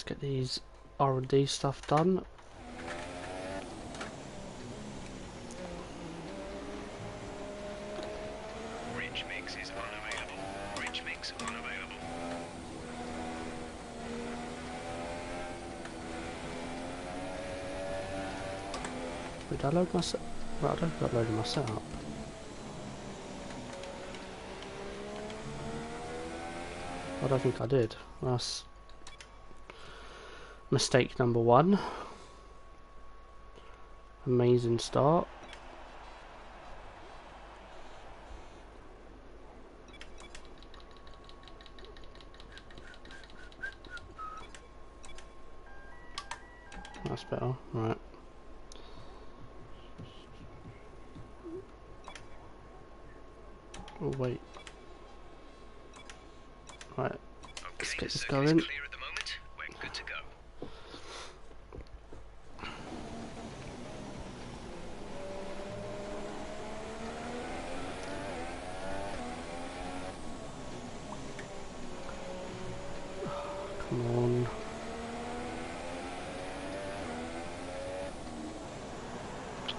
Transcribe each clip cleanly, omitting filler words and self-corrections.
get these R&D stuff done. Rich mix is unavailable. Rich mix unavailable. Did I load my set? Right, I don't think I loaded my setup. I don't think I did. That's mistake number one. Amazing start. That's better, right. Oh wait. Right, let's get this going. Clear at the moment. We're good to go. Come on.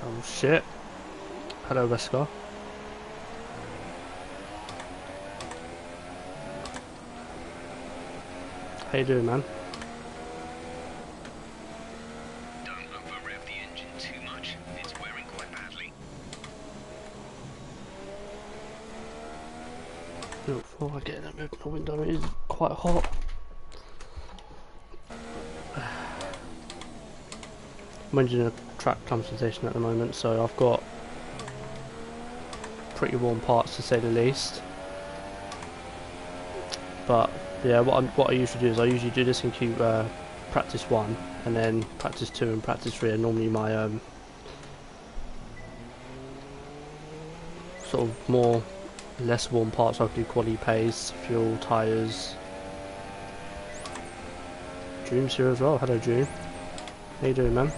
Oh shit. Hello, Wesker. How you doing, man? Don't over-rev the engine too much. It's wearing quite badly. Look, before I get that open the window, it is quite hot. I'm engine a track climate at the moment, so I've got pretty warm parts to say the least. But yeah, what I usually do is I usually do this in practice 1, and then practice 2 and practice 3 are normally my sort of more less warm parts. I can do quality pace, fuel, tyres. June's here as well. Hello, June. How you doing, man?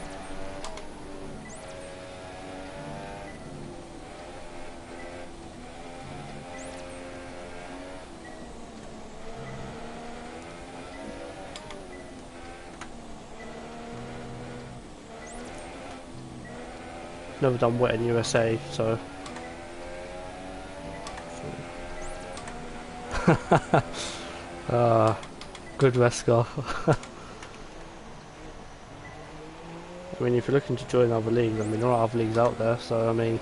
Never done wet in USA, so. Good Wesker. I mean, if you're looking to join other leagues, I mean, there are other leagues out there, so I mean,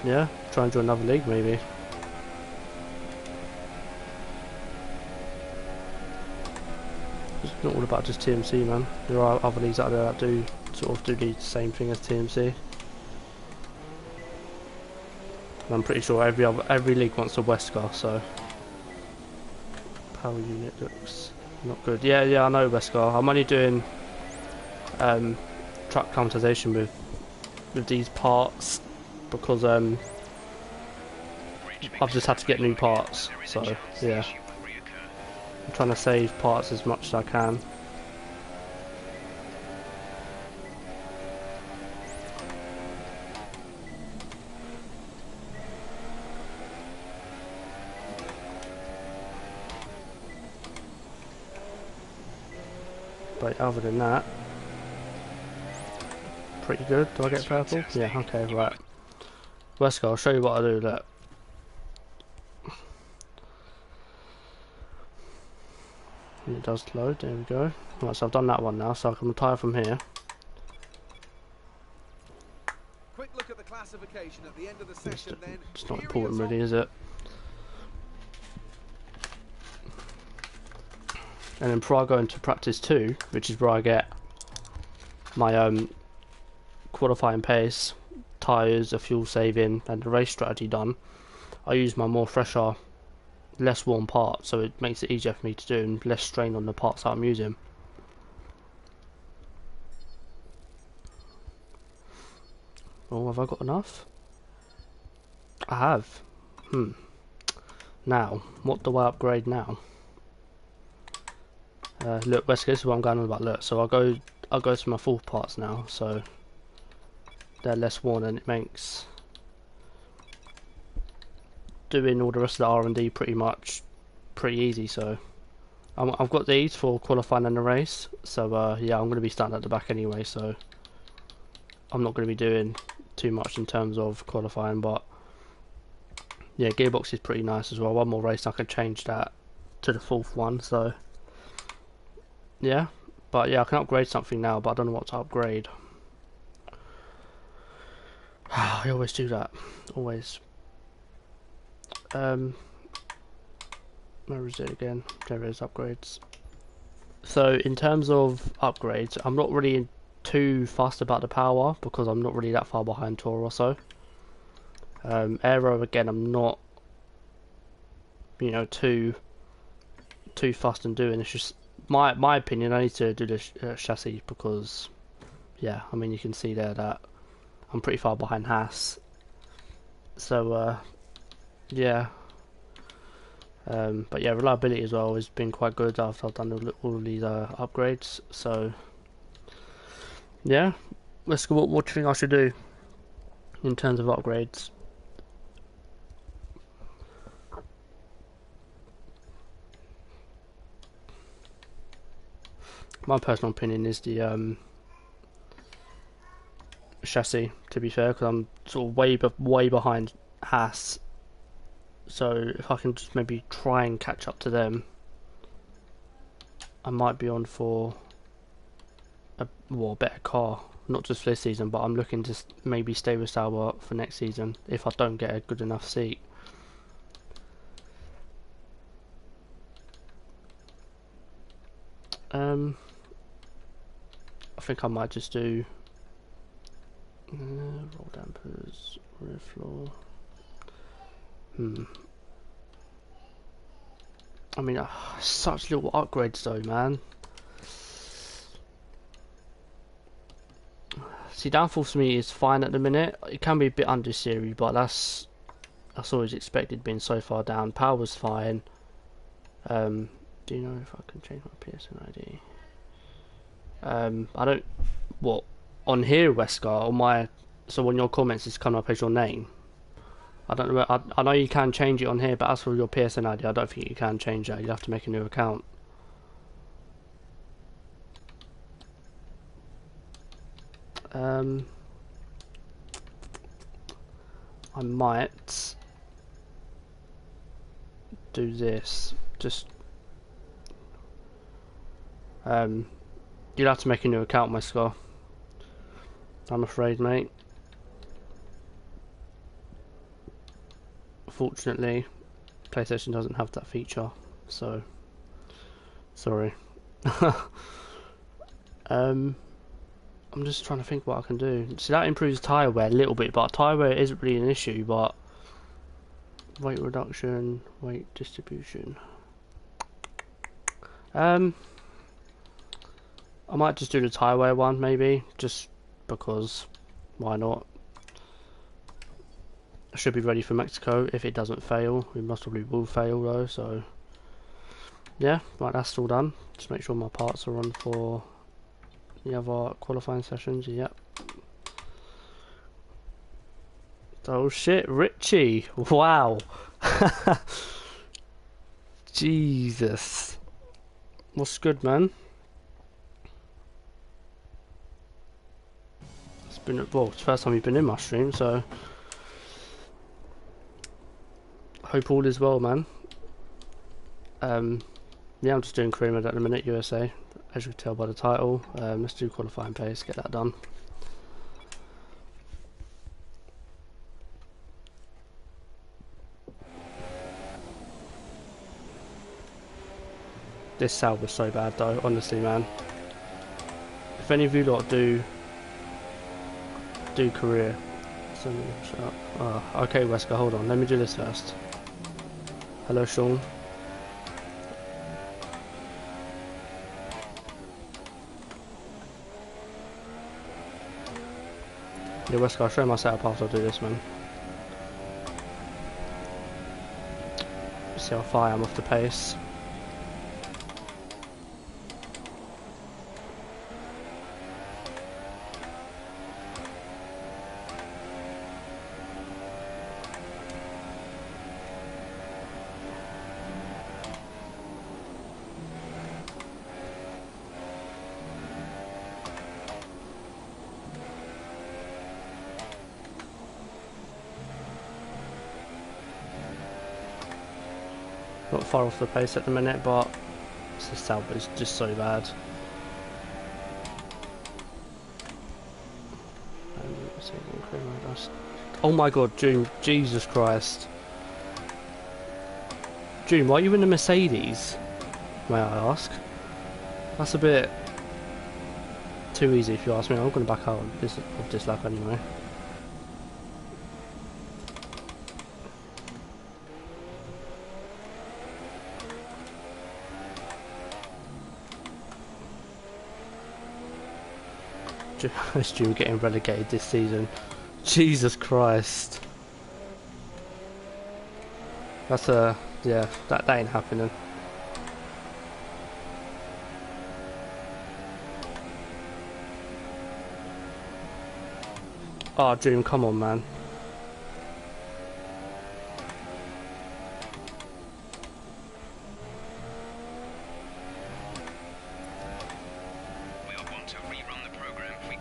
yeah, try and join another league maybe. It's not all about just TMC, man. There are other leagues out there that do sort of do the same thing as TMC. And I'm pretty sure every league wants a Wesker, so power unit looks not good. Yeah, I know Wesker. I'm only doing track climatization with these parts because I've just had to get new parts. So yeah, I'm trying to save parts as much as I can. But other than that, pretty good. Do I get purple? Yeah, okay, right. Wesker, I'll show you what I do, look. And it does load, there we go. Right, so I've done that one now, so I can retire from here. Quick look at the classification at the end of the session then. It's not important really, is it? And then before I go into practice 2, which is where I get my qualifying pace, tyres, a fuel saving and the race strategy done, I use my more fresher, less warm parts, so it makes it easier for me to do and less strain on the parts that I'm using. Oh, have I got enough? I have. Now, what do I upgrade now? Look, Wesker, this is what I'm going on about. Look, so I'll go to my full parts now, so they're less worn and it makes doing all the rest of the R&D pretty easy. So I've got these for qualifying and the race, so yeah, I'm going to be starting at the back anyway, so I'm not going to be doing too much in terms of qualifying, but yeah, gearbox is pretty nice as well. One more race I can change that to the 4th one, so yeah. But yeah, I can upgrade something now, but I don't know what to upgrade. I always do that, always. Where is it again? There it is, upgrades. So in terms of upgrades, I'm not really too fussed about the power because I'm not really that far behind Toro Rosso. Aero again, I'm not, you know, too fussed and doing. It's just my opinion. I need to do the chassis because, yeah, I mean you can see there that I'm pretty far behind Haas. So yeah. But yeah, reliability as well has been quite good after I've done all of these upgrades. So yeah, let's go. What do you think I should do in terms of upgrades? My personal opinion is the chassis. To be fair, because I'm sort of way behind Haas. So if I can just maybe try and catch up to them, I might be on for a better car. Not just for this season, but I'm looking to maybe stay with Sauber for next season if I don't get a good enough seat. I think I might just do roll dampers, rear floor. I mean, such little upgrades though, man. See, downforce for me is fine at the minute. It can be a bit under series, but that's always expected being so far down. Power's fine. Do you know if I can change my PSN ID? I don't. What on here, Wesker? On my so on your comments, it's coming up as your name. I don't know. I know you can change it on here, but as for your PSN ID, I don't think you can change that. You have to make a new account. I might do this. Just you'll have to make a new account, my score. I'm afraid, mate. Fortunately, PlayStation doesn't have that feature, so sorry. I'm just trying to think what I can do. See, that improves tyre wear a little bit, but tyre wear isn't really an issue, but weight reduction, weight distribution. I might just do the tyre wear one, maybe, just because, why not? I should be ready for Mexico if it doesn't fail. We most probably will fail though, so yeah, right, that's all done. Just make sure my parts are on for the other qualifying sessions. Yep. Oh shit, Richie! Wow. Jesus. What's good, man? It's been it's the first time you've been in my stream, so hope all is well, man. Yeah, I'm just doing career mode at the minute, USA, as you can tell by the title. Let's do qualifying pace, get that done. This Sauber was so bad though, honestly, man. If any of you lot do career, so shut up. Oh, okay, Wesker, hold on, let me do this first. Hello, Sean. Yeah, Wesker, I'll show you my setup after I do this, man. See how far I am off the pace. Not far off the pace at the minute, but this Sauber is just so bad. Oh my god, June, Jesus Christ. June, why are you in the Mercedes? May I ask? That's a bit too easy if you ask me. I'm going to back out of this lap anyway. Is June getting relegated this season? Jesus Christ. That's a... yeah, that ain't happening. Oh, June, come on, man.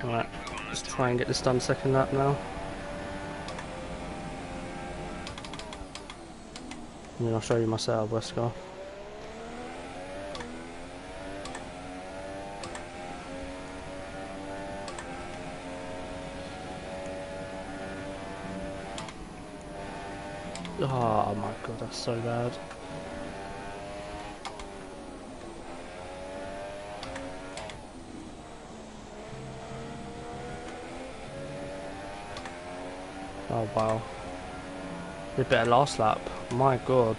Alright, let's try and get this done second lap now. And then I'll show you my setup, Wesker. Oh my god, that's so bad. Oh wow. Did better last lap. My god.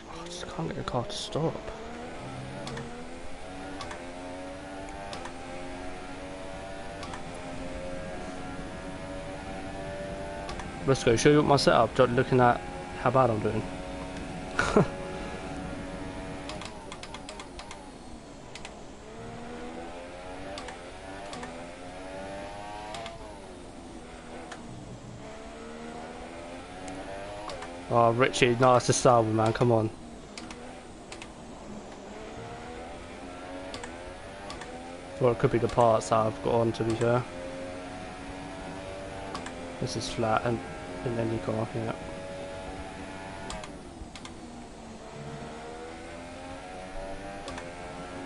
Oh, I just can't get the car to stop. Let's go. Show you what my setup. Just looking at how bad I'm doing. Oh, Richie, no, it's a Sauber, man. Come on. Well, it could be the parts that I've got on, to be fair. This is flat and in any car, yeah.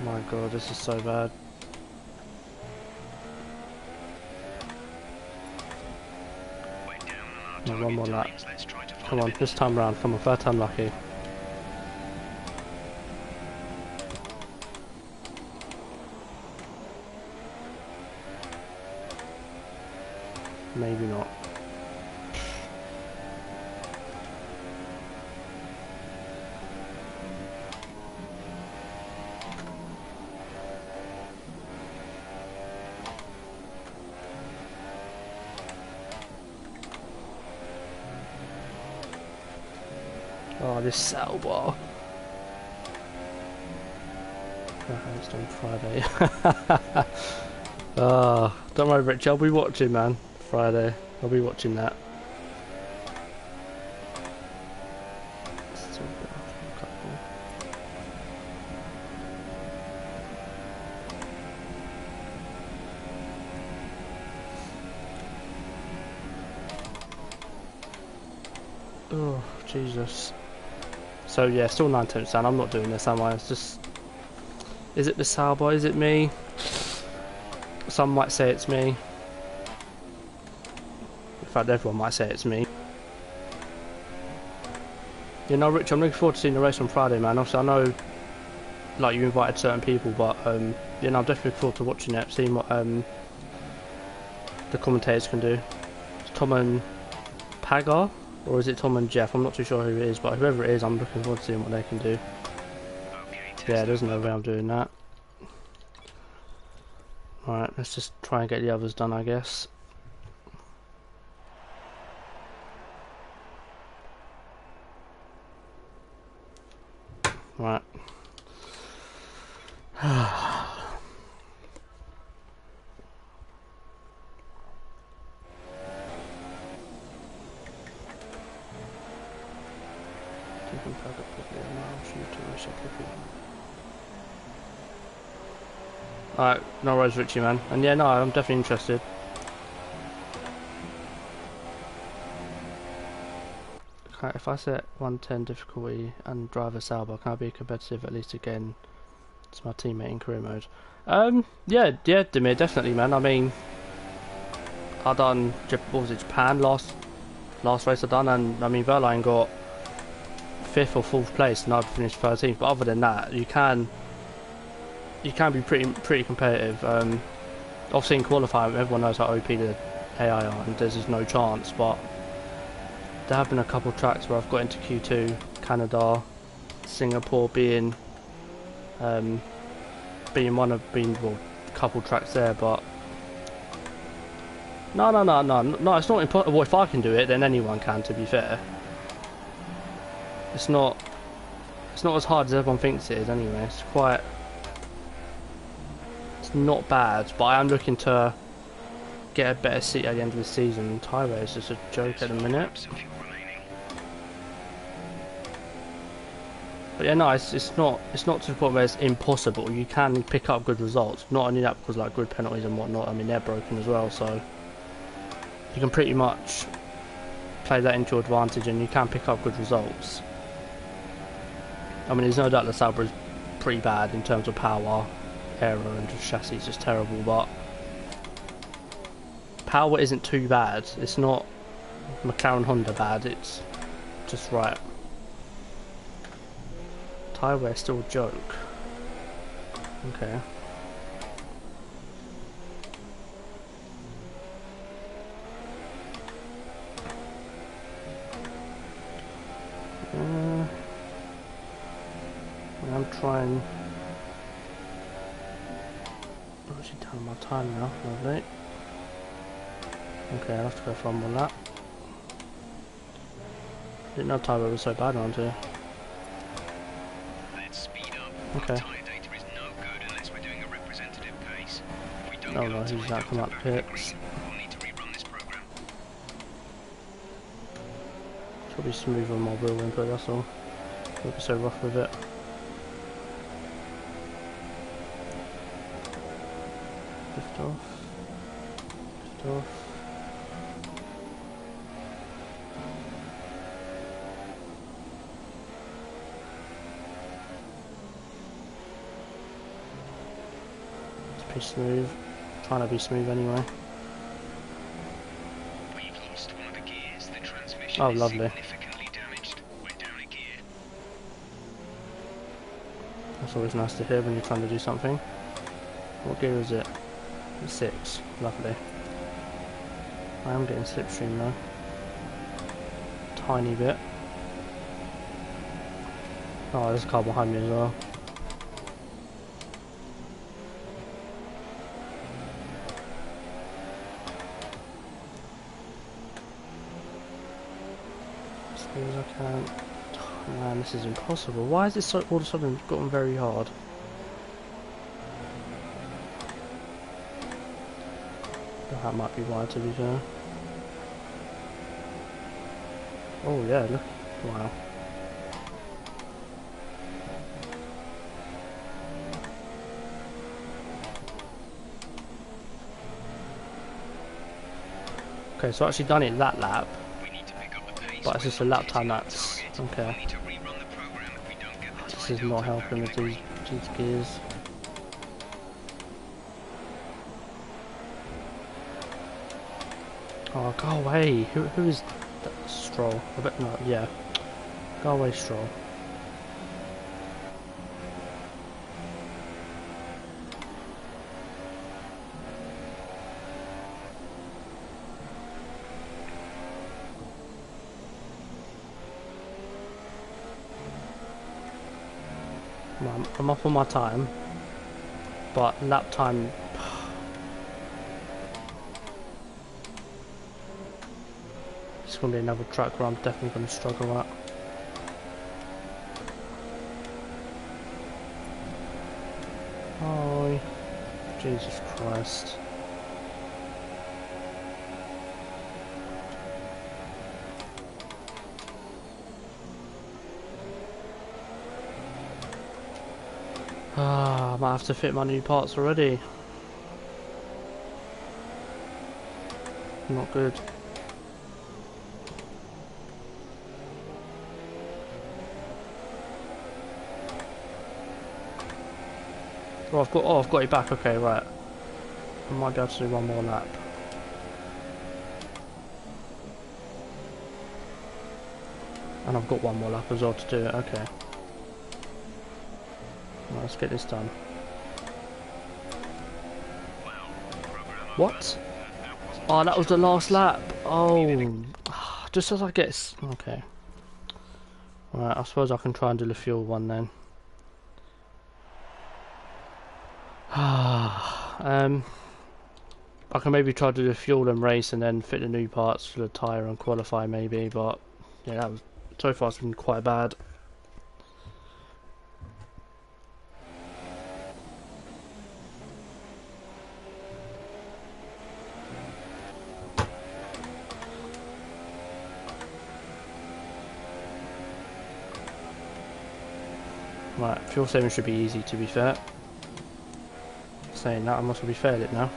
My god, this is so bad. No, one more lap. Come on, this time round. Come on, third time lucky. Maybe not. Oh, this Sauber. Oh, it's on Friday. Oh, don't worry, Rich. I'll be watching, man. Friday. I'll be watching that. Oh, Jesus. So yeah, still 9 down. I'm not doing this, am I? It's just... Is it the Sauber? Is it me? Some might say it's me. In fact, everyone might say it's me. You know, Rich, I'm looking forward to seeing the race on Friday, man. Obviously, I know, like, you invited certain people, but, you know, I'm definitely looking forward to watching it, seeing what, the commentators can do. It's Tom and Pagar? Or is it Tom and Jeff? I'm not too sure who it is, but whoever it is, I'm looking forward to seeing what they can do. Yeah, there's no way I'm doing that. Alright, let's just try and get the others done, I guess. Right. Alright, no worries, Richie, man. And yeah, no, I'm definitely interested. if I set 110 difficulty and drive a Sauber, can I be competitive at least again? It's my teammate in career mode. Yeah, Demir, definitely, man. I mean, I done what was it, Japan last race I done, and I mean Verline got 5th or 4th place, and I'd finished 13th. But other than that, you can be pretty competitive. Obviously in qualifying, everyone knows how OP the AI are, and there's just no chance. But there have been a couple of tracks where I've got into Q2, Canada, Singapore being well, a couple tracks there, but no, it's not impossible. Well, if I can do it, then anyone can, to be fair. It's not as hard as everyone thinks it is anyway. It's not bad, but I am looking to get a better seat at the end of the season. Tyre is just a joke at the minute. But yeah, no, it's not to the point where it's impossible. You can pick up good results. Not only that, because like grid penalties and whatnot, I mean they're broken as well, so you can pretty much play that into your advantage, and you can pick up good results. I mean, there's no doubt the Sauber is pretty bad in terms of power, error, and just chassis is just terrible, but power isn't too bad. It's not McLaren Honda bad, it's just right. Tyre wear still a joke. Okay. I'm trying. I'm actually telling my time now. Lovely. Okay, I'll have to go for one more lap. Didn't know Tyre was so bad around here. Let's speed up. Okay. Tyre data is no good unless we're doing a representative pace. If we don't Oh get no, our he's tyre not come data up back in the pits. green, we'll need to rerun this program. Probably smooth on my wheel input, that's all. Don't be so rough with it. Lift off. Lift off. It's pretty smooth. Trying to be smooth anyway. We've lost one of the gears. The transmission Oh, is lovely. significantly damaged. We're down a gear. That's always nice to hear when you're trying to do something. What gear is it? It's 6. Lovely. I am getting slipstream though. Tiny bit. Oh, there's a car behind me as well. As slow as I can. Oh, man, this is impossible. Why is this so all of a sudden gotten very hard? That might be why, to be fair. Oh yeah, look. Wow. Okay, so I actually done it that lap, We need to pick up the pace. but it's just a lap time that's We'll okay. need to rerun the program if we don't get the This tyre is not delta back helping in with the these green. gears. Oh, go away! Who is that? Stroll? I bet not. Yeah, go away, Stroll. I'm up on my time, but lap time. It's gonna be another track where I'm definitely gonna struggle at. Oh, Jesus Christ. Ah, I might have to fit my new parts already. Not good. I've got it back. Okay, right. I might be able to do one more lap. And I've got one more lap as well to do it. Okay. Right, let's get this done. What? Oh, that was the last lap. Oh, just as I get okay. Right, I suppose I can try and do the fuel one then. I can maybe try to do the fuel and race and then fit the new parts for the tyre and qualify maybe, but yeah, that was so far it's been quite bad. Right, fuel saving should be easy to be fair. Saying that, I must have failed it now.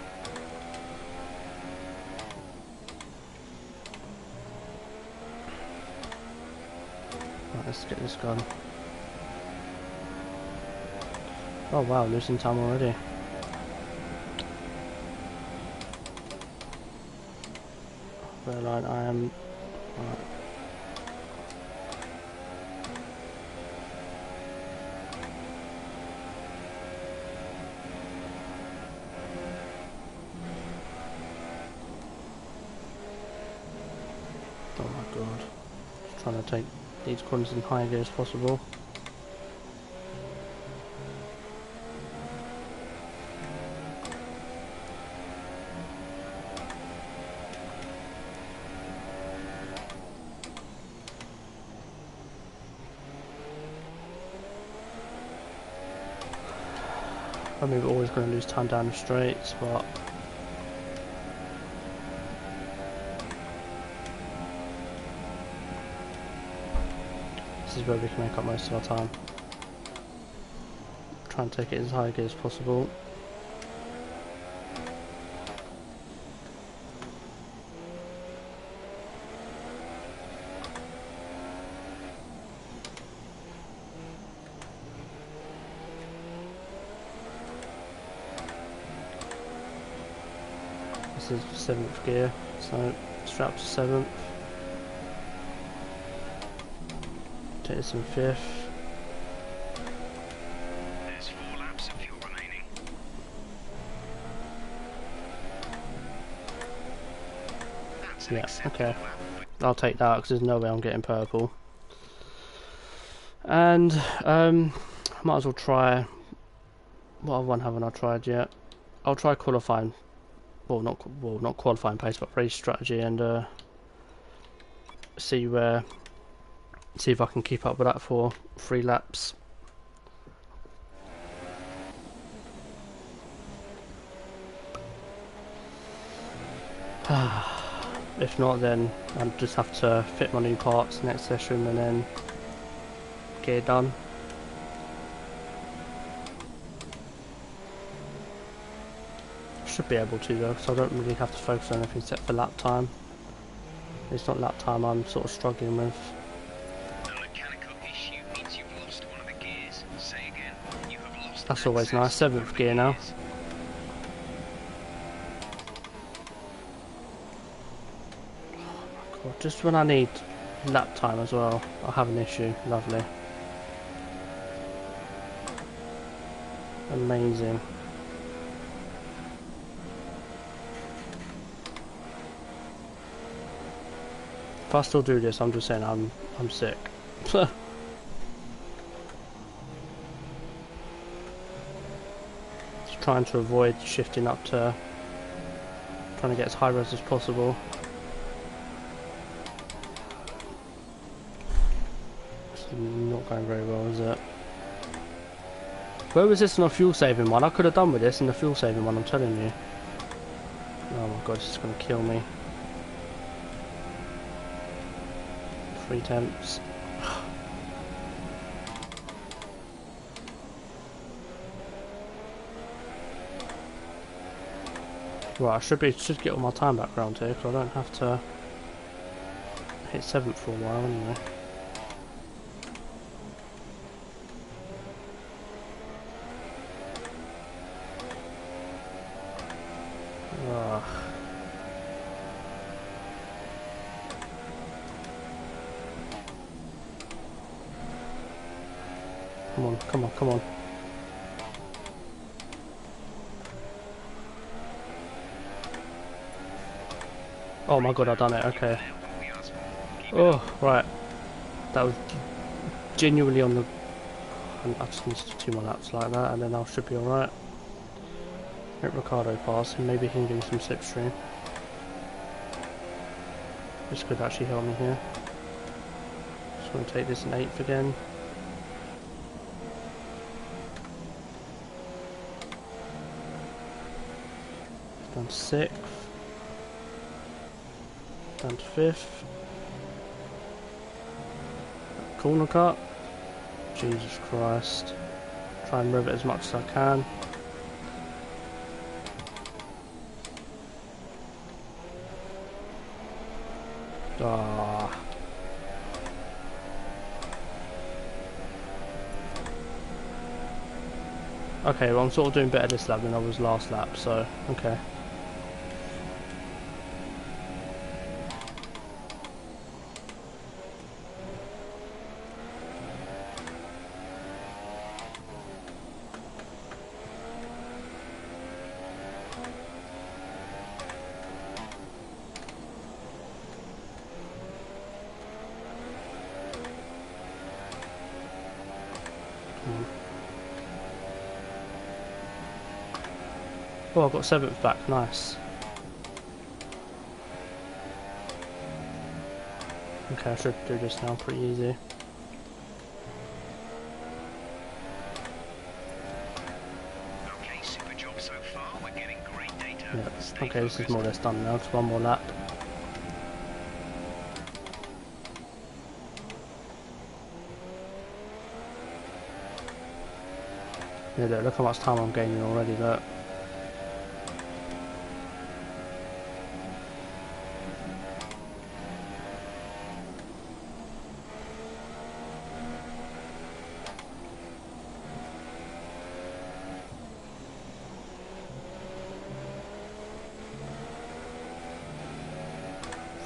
Right, let's get this going. Oh wow, losing time already. Red line, I am... Right. Oh my god. Just trying to take these corners in high gear as possible. I mean, we're always going to lose time down the straights, but this is where we can make up most of our time. Try and take it as high gear as possible. This is 7th gear, so strap to 7th. Take this in 5th. There's 4 laps of fuel remaining. That's Yeah, okay. I'll take that because there's no way I'm getting purple. And might as well try. What other one haven't I tried yet? I'll try qualifying. Well, not qualifying pace, but race strategy, and see if I can keep up with that for 3 laps. If not, then I'll just have to fit my new parts next session and then get it done. Should be able to though, because I don't really have to focus on anything except for lap time. It's not lap time I'm sort of struggling with. A mechanical issue means you've lost one of the gears. Say again, you have lost. That's always nice. 7th gear now. God, just when I need lap time as well, I have an issue. Lovely. Amazing. If I still do this, I'm just saying I'm sick. Just trying to avoid shifting up to trying to get as high res as possible. This is not going very well, is it? Where was this in a fuel saving one? I could have done with this in the fuel saving one, I'm telling you. Oh my god, this is going to kill me. 3 temps. Right, I should get all my time back round here, because I don't have to hit 7th for a while anyway. Come on, come on, come on. Oh my god, I done it, okay. Oh, right. That was genuinely on the... I just need to do 2 more laps like that and then I should be alright. Let Ricardo pass and maybe he can give me some slipstream. This could actually help me here. Just want to take this in 8th again. Down to 6th. Down to 5th. Corner cut. Jesus Christ. Try and rev it as much as I can. Ah. Okay, well I'm sort of doing better this lap than I was last lap, so okay. Oh, I got 7th back, nice. Okay, I should do this now pretty easy. Okay, super job so far. We're getting great data. Yeah. Okay, this is more or less done now, just 1 more lap. Yeah, look how much time I'm gaining already, look.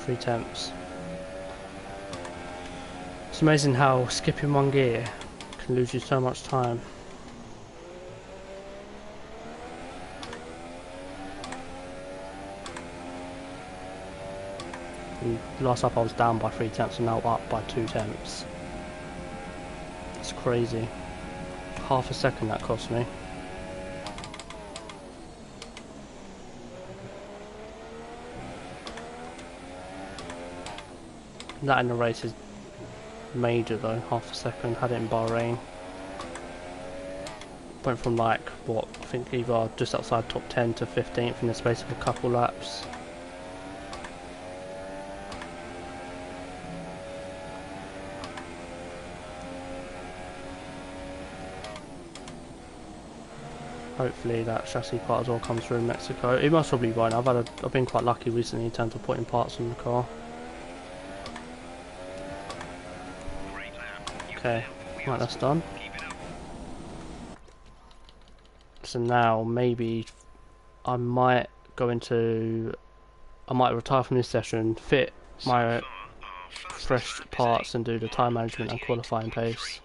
Three temps. It's amazing how skipping 1 gear can lose you so much time. And last up I was down by 3 temps and now up by 2 temps. It's crazy. Half a second that cost me. That in the race is major though, half a second. Had it in Bahrain. Went from like, what, I think either just outside top 10 to 15th in the space of a couple laps. Hopefully that chassis part as well comes through in Mexico. It must probably won't. I've been quite lucky recently in terms of putting parts in the car. Okay, right, that's done. So now maybe I might retire from this session, fit my fresh parts and do the time management and qualifying pace.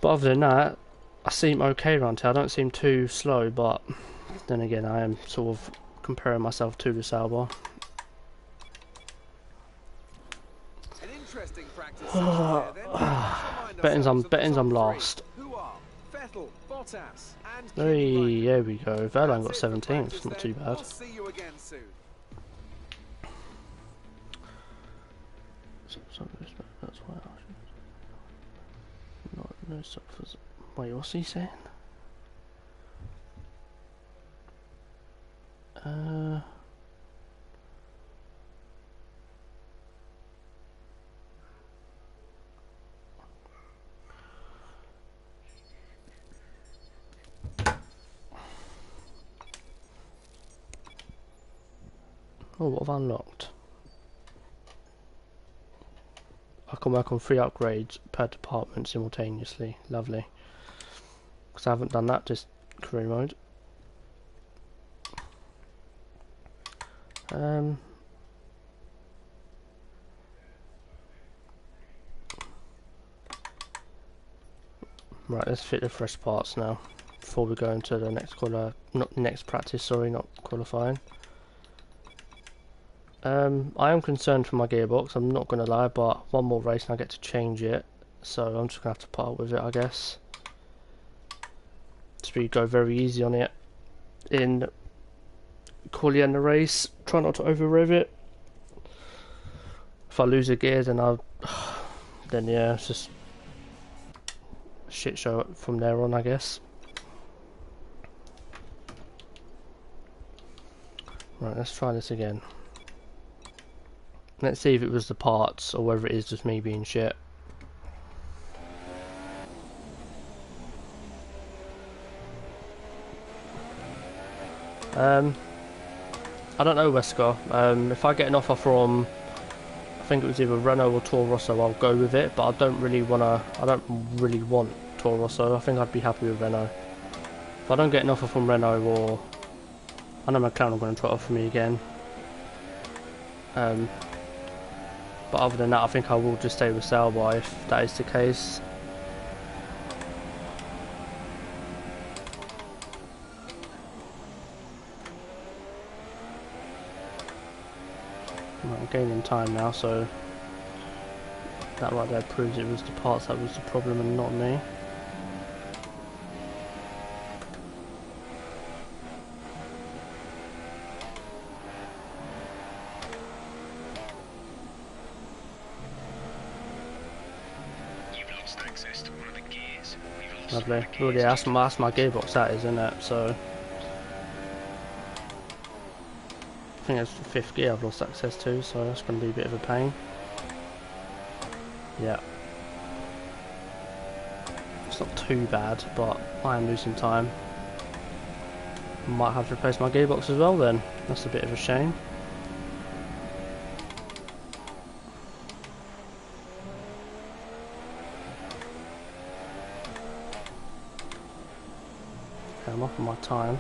But other than that, I seem okay around here. I don't seem too slow, but then again I am sort of comparing myself to the Sauber. Interesting practice session then. Bettings I'm last. Vettel, Bottas, and Hey, there we go. Verlaine got 17th, not too bad. We'll see you again soon. That's why I should not no suffers. Wait, what's he saying? Oh, what have I unlocked? I can work on 3 upgrades per department simultaneously. Lovely. Because I haven't done that this career mode. Right, let's fit the fresh parts now before we go into the next not next practice. Sorry, not qualifying. I am concerned for my gearbox. I'm not gonna lie, but one more race and I get to change it. So I'm just gonna have to put up with it, I guess. So we go very easy on it in quali and the race. Try not to over rev it. If I lose a gear, then then yeah, it's just a shit show from there on, I guess. Right, let's try this again. Let's see if it was the parts or whether it is just me being shit. I don't know, Wesker. If I get an offer from, I think it was either Renault or Toro Rosso, I'll go with it. But I don't really want Toro Rosso. I think I'd be happy with Renault. If I don't get an offer from Renault, or I know McLaren are going to try to offer me again. But other than that, I think I will just stay with Sauber if that is the case. Right, I'm gaining time now, so that right there proves it was the parts that was the problem and not me. Lovely. Well, yeah, that's my gearbox, that is, isn't it? So I think it's the 5th gear I've lost access to, so that's going to be a bit of a pain. Yeah. It's not too bad, but I am losing time. Might have to replace my gearbox as well then. That's a bit of a shame. Okay, I'm off on my time.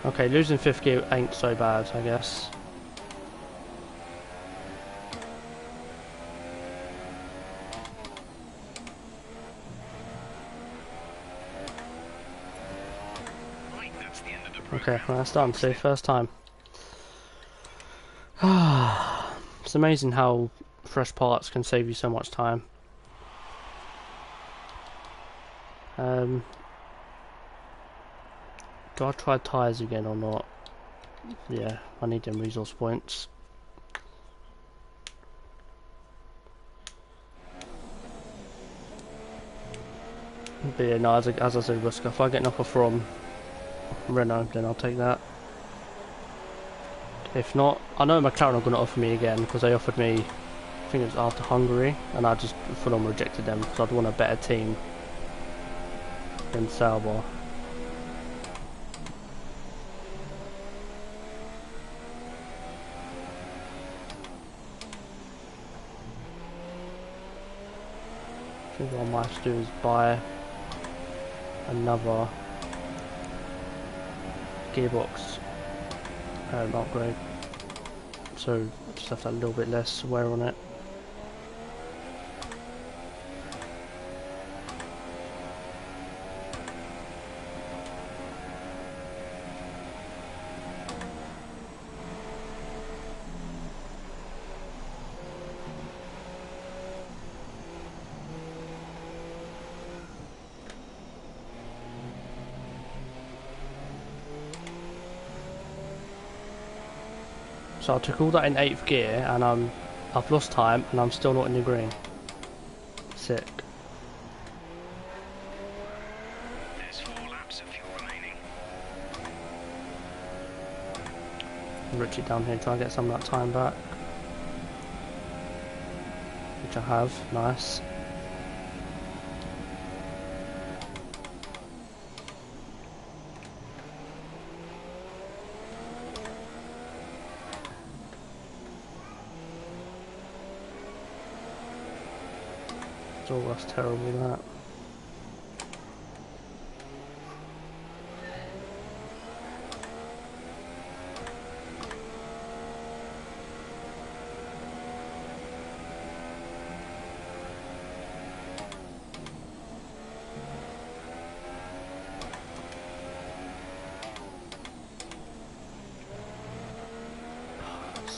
Okay, losing 5th gear ain't so bad, I guess. Okay, well, that's done. See, first time. It's amazing how fresh parts can save you so much time. Do I try tyres again or not? Yeah, I need them resource points. But yeah, no, as I said, Wesker, if I get an offer from Renault, then I'll take that. If not, I know McLaren are going to offer me again, because they offered me, I think it was after Hungary, and I just full on rejected them, because I'd want a better team than Sauber. I think what I might have to do is buy another gearbox upgrade, so just have a little bit less wear on it. So I took all that in 8th gear, and I've lost time, and I'm still not in the green. Sick. There's 4 laps of fuel remaining. Richie down here trying to get some of that time back, which I have. Nice. Oh, that's terrible, that.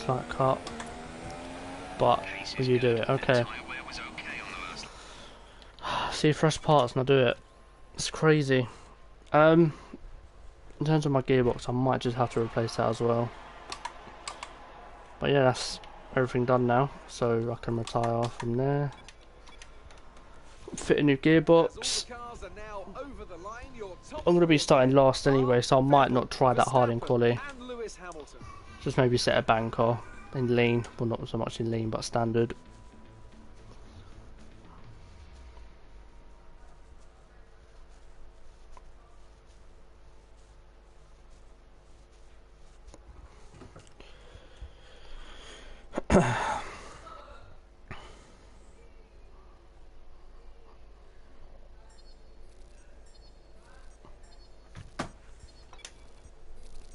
slight cut, but you do it. Okay. See fresh parts and I do it. It's crazy. In terms of my gearbox, I might just have to replace that as well. But yeah, that's everything done now, so I can retire from there. Fit a new gearbox. I'm going to be starting last anyway, so I might not try that hard in quali. Just maybe set a banker in lean, well not so much in lean but standard.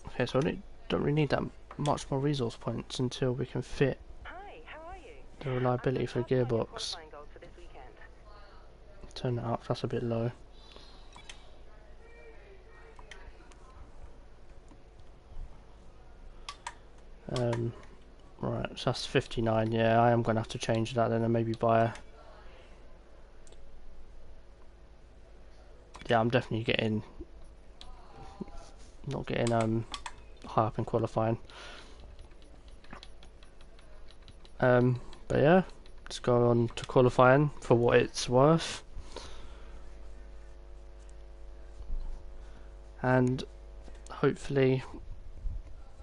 Okay, so I don't really need that much more resource points until we can fit the reliability for the gearbox. Turn that up, that's a bit low. Right, so that's 59, yeah, I am going to have to change that then and maybe buy a... Yeah, I'm definitely getting... not getting high up in qualifying. But yeah, let's go on to qualifying for what it's worth. And hopefully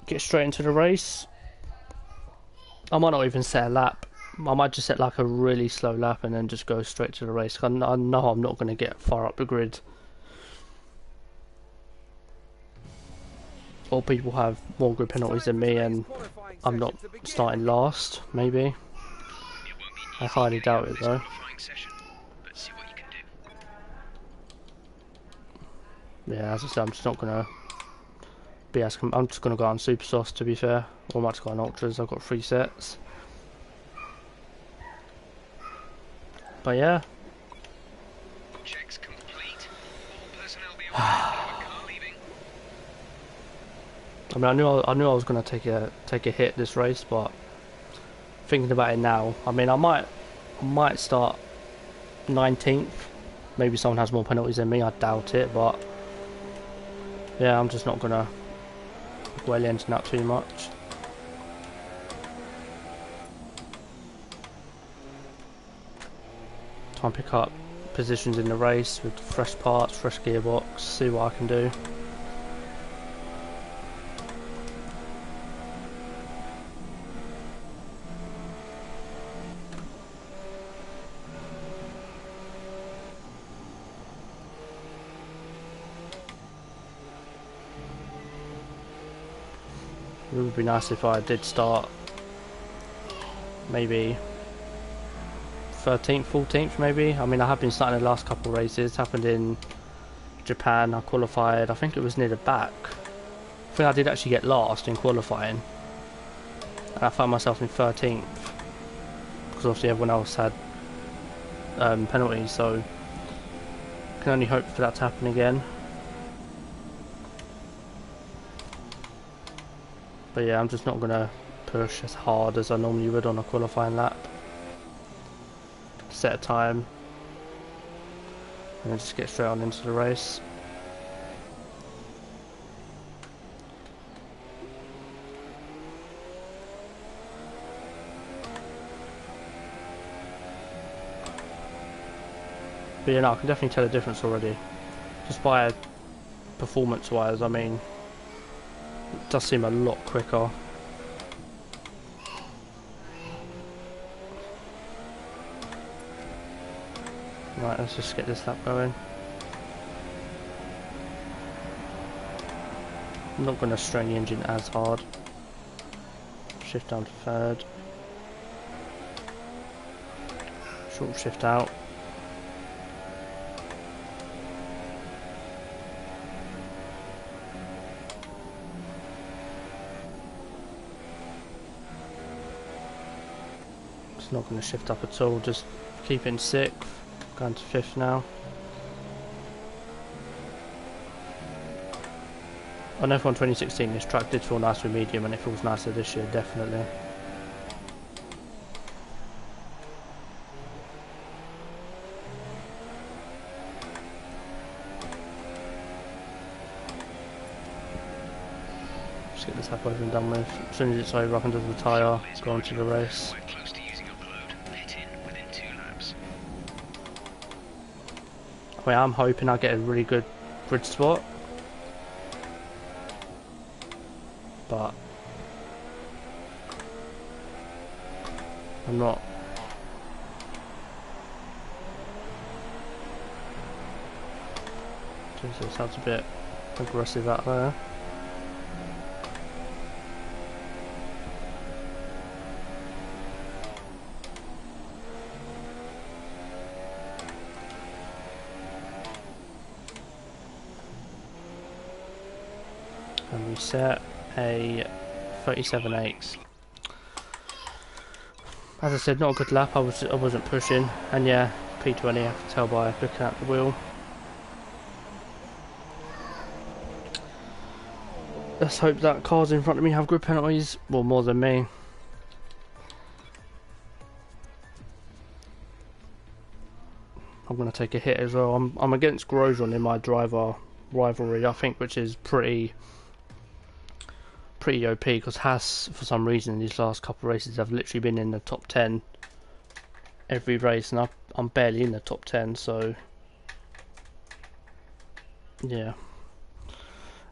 get straight into the race. I might not even set a lap. I might just set like a really slow lap and then just go straight to the race. I know I'm not going to get far up the grid. Or people have more grid penalties than me and I'm not starting last, maybe. I highly doubt it though. Yeah, as I said, I'm just not going to be as... I'm just going to go on Super Sauce to be fair. Or I might just go on Ultras, I've got 3 sets. But yeah. Checks complete. All personnel be aware of a car leaving. I mean, I knew I was going to take a hit this race, but thinking about it now, I mean, I might start 19th. Maybe someone has more penalties than me. I doubt it, but yeah, I'm just not going to dwell into that too much. Try and pick up positions in the race with fresh parts, fresh gearbox, see what I can do. It would be nice if I did start maybe 13th, 14th maybe. I mean, I have been starting the last couple of races. It happened in Japan, I qualified, I think it was near the back. I think I did actually get last in qualifying. And I found myself in 13th. Because obviously everyone else had penalties, so can only hope for that to happen again. But yeah, I'm just not going to push as hard as I normally would on a qualifying lap. Set a time. And then just get straight on into the race. But yeah, no, I can definitely tell the difference already. Just by performance wise, I mean, it does seem a lot quicker. Right, let's just get this lap going. I'm not going to strain the engine as hard. Shift down to third. Short shift out. It's not going to shift up at all, just keep it in 6th. Going to 5th now. On F1 2016, this track did feel nice with medium, and it feels nicer this year, definitely. Just get this lap over and done with. As soon as it's over, I can do the tyre, go on to the race. We're close to using up the load. Pit in within 2 laps. I mean, I'm hoping I get a really good grid spot, but I'm not. Jesus, sounds a bit aggressive out there. And we set a 37.8. As I said, not a good lap. I wasn't pushing, and yeah, P20. I can tell by looking at the wheel. Let's hope that cars in front of me have grid penalties. Well, more than me. I'm going to take a hit as well. I'm against Grosjean in my driver rivalry, I think, which is pretty OP, because Haas, for some reason, in these last couple of races, have literally been in the top 10 every race, and I'm barely in the top 10, so yeah.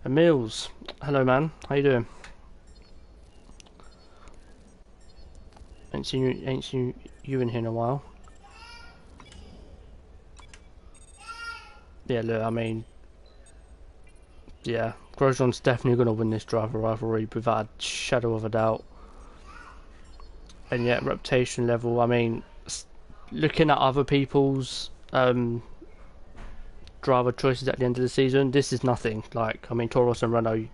Emils, hello man, how you doing? Ain't seen you in here in a while. Yeah, look, I mean, yeah, Grosjean's definitely going to win this driver rivalry without a shadow of a doubt. And yet, reputation level, I mean, looking at other people's driver choices at the end of the season, this is nothing. Like, I mean, Toros and Renault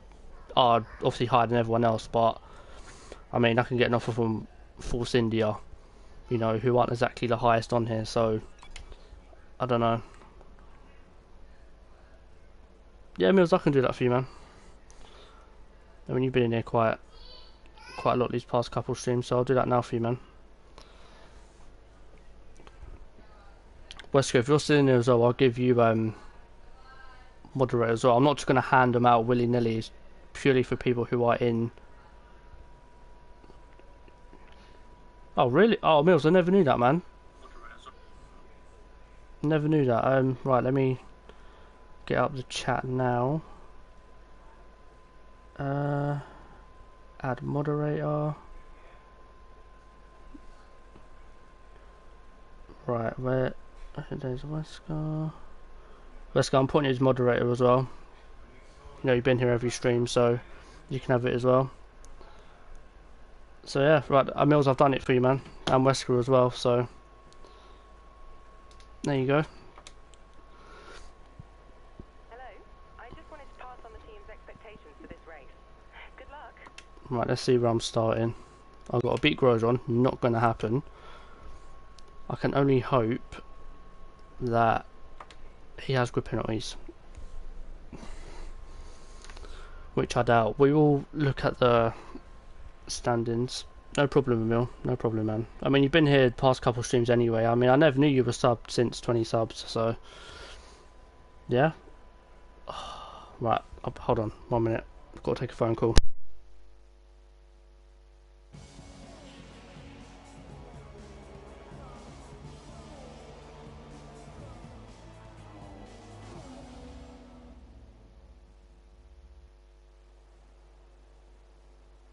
are obviously higher than everyone else, but I mean, I can get an offer from Force India, you know, who aren't exactly the highest on here, so I don't know. Yeah, Mills, I can do that for you, man. I mean, you've been in here quite a lot these past couple of streams, so I'll do that now for you, man. Wesker, if you're still in here as well, I'll give you moderator as well. I'm not just going to hand them out willy-nilly. It's purely for people who are in. Oh, really? Oh, Mills, I never knew that, man. Never knew that. Right, let me get up the chat now. Add moderator. Right, where? There's Wesker. Wesker, I'm putting you as moderator as well. You know, you've been here every stream, so you can have it as well. So yeah, right, Mills, I've done it for you, man. And Wesker as well, so there you go. Right, let's see where I'm starting. I've got to beat Grosjean, not going to happen. I can only hope that he has grid penalties, which I doubt. We will look at the standings. No problem, Emil. No problem, man. I mean, you've been here the past couple of streams anyway. I mean, I never knew you were subbed since 20 subs, so yeah. Right, hold on 1 minute. I've got to take a phone call.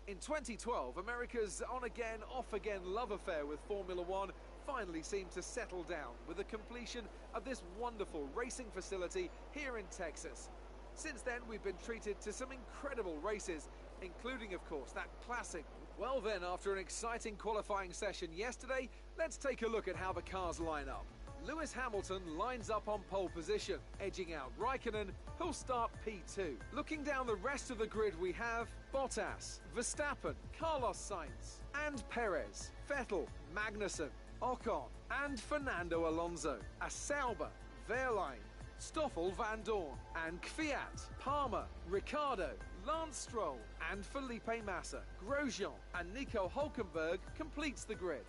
In 2012, America's on-again, off-again love affair with Formula One finally seemed to settle down with the completion of this wonderful racing facility here in Texas. Since then, we've been treated to some incredible races, including, of course, that classic. Well then, after an exciting qualifying session yesterday, let's take a look at how the cars line up. Lewis Hamilton lines up on pole position, edging out Raikkonen, who'll start P2. Looking down the rest of the grid, we have Bottas, Verstappen, Carlos Sainz, and Perez, Vettel, Magnussen, Ocon, and Fernando Alonso. A Sauber, Wehrlein, Stoffel Van Dorn and Kvyat, Palmer, Ricciardo, Lance Stroll and Felipe Massa, Grosjean and Nico Hulkenberg completes the grid.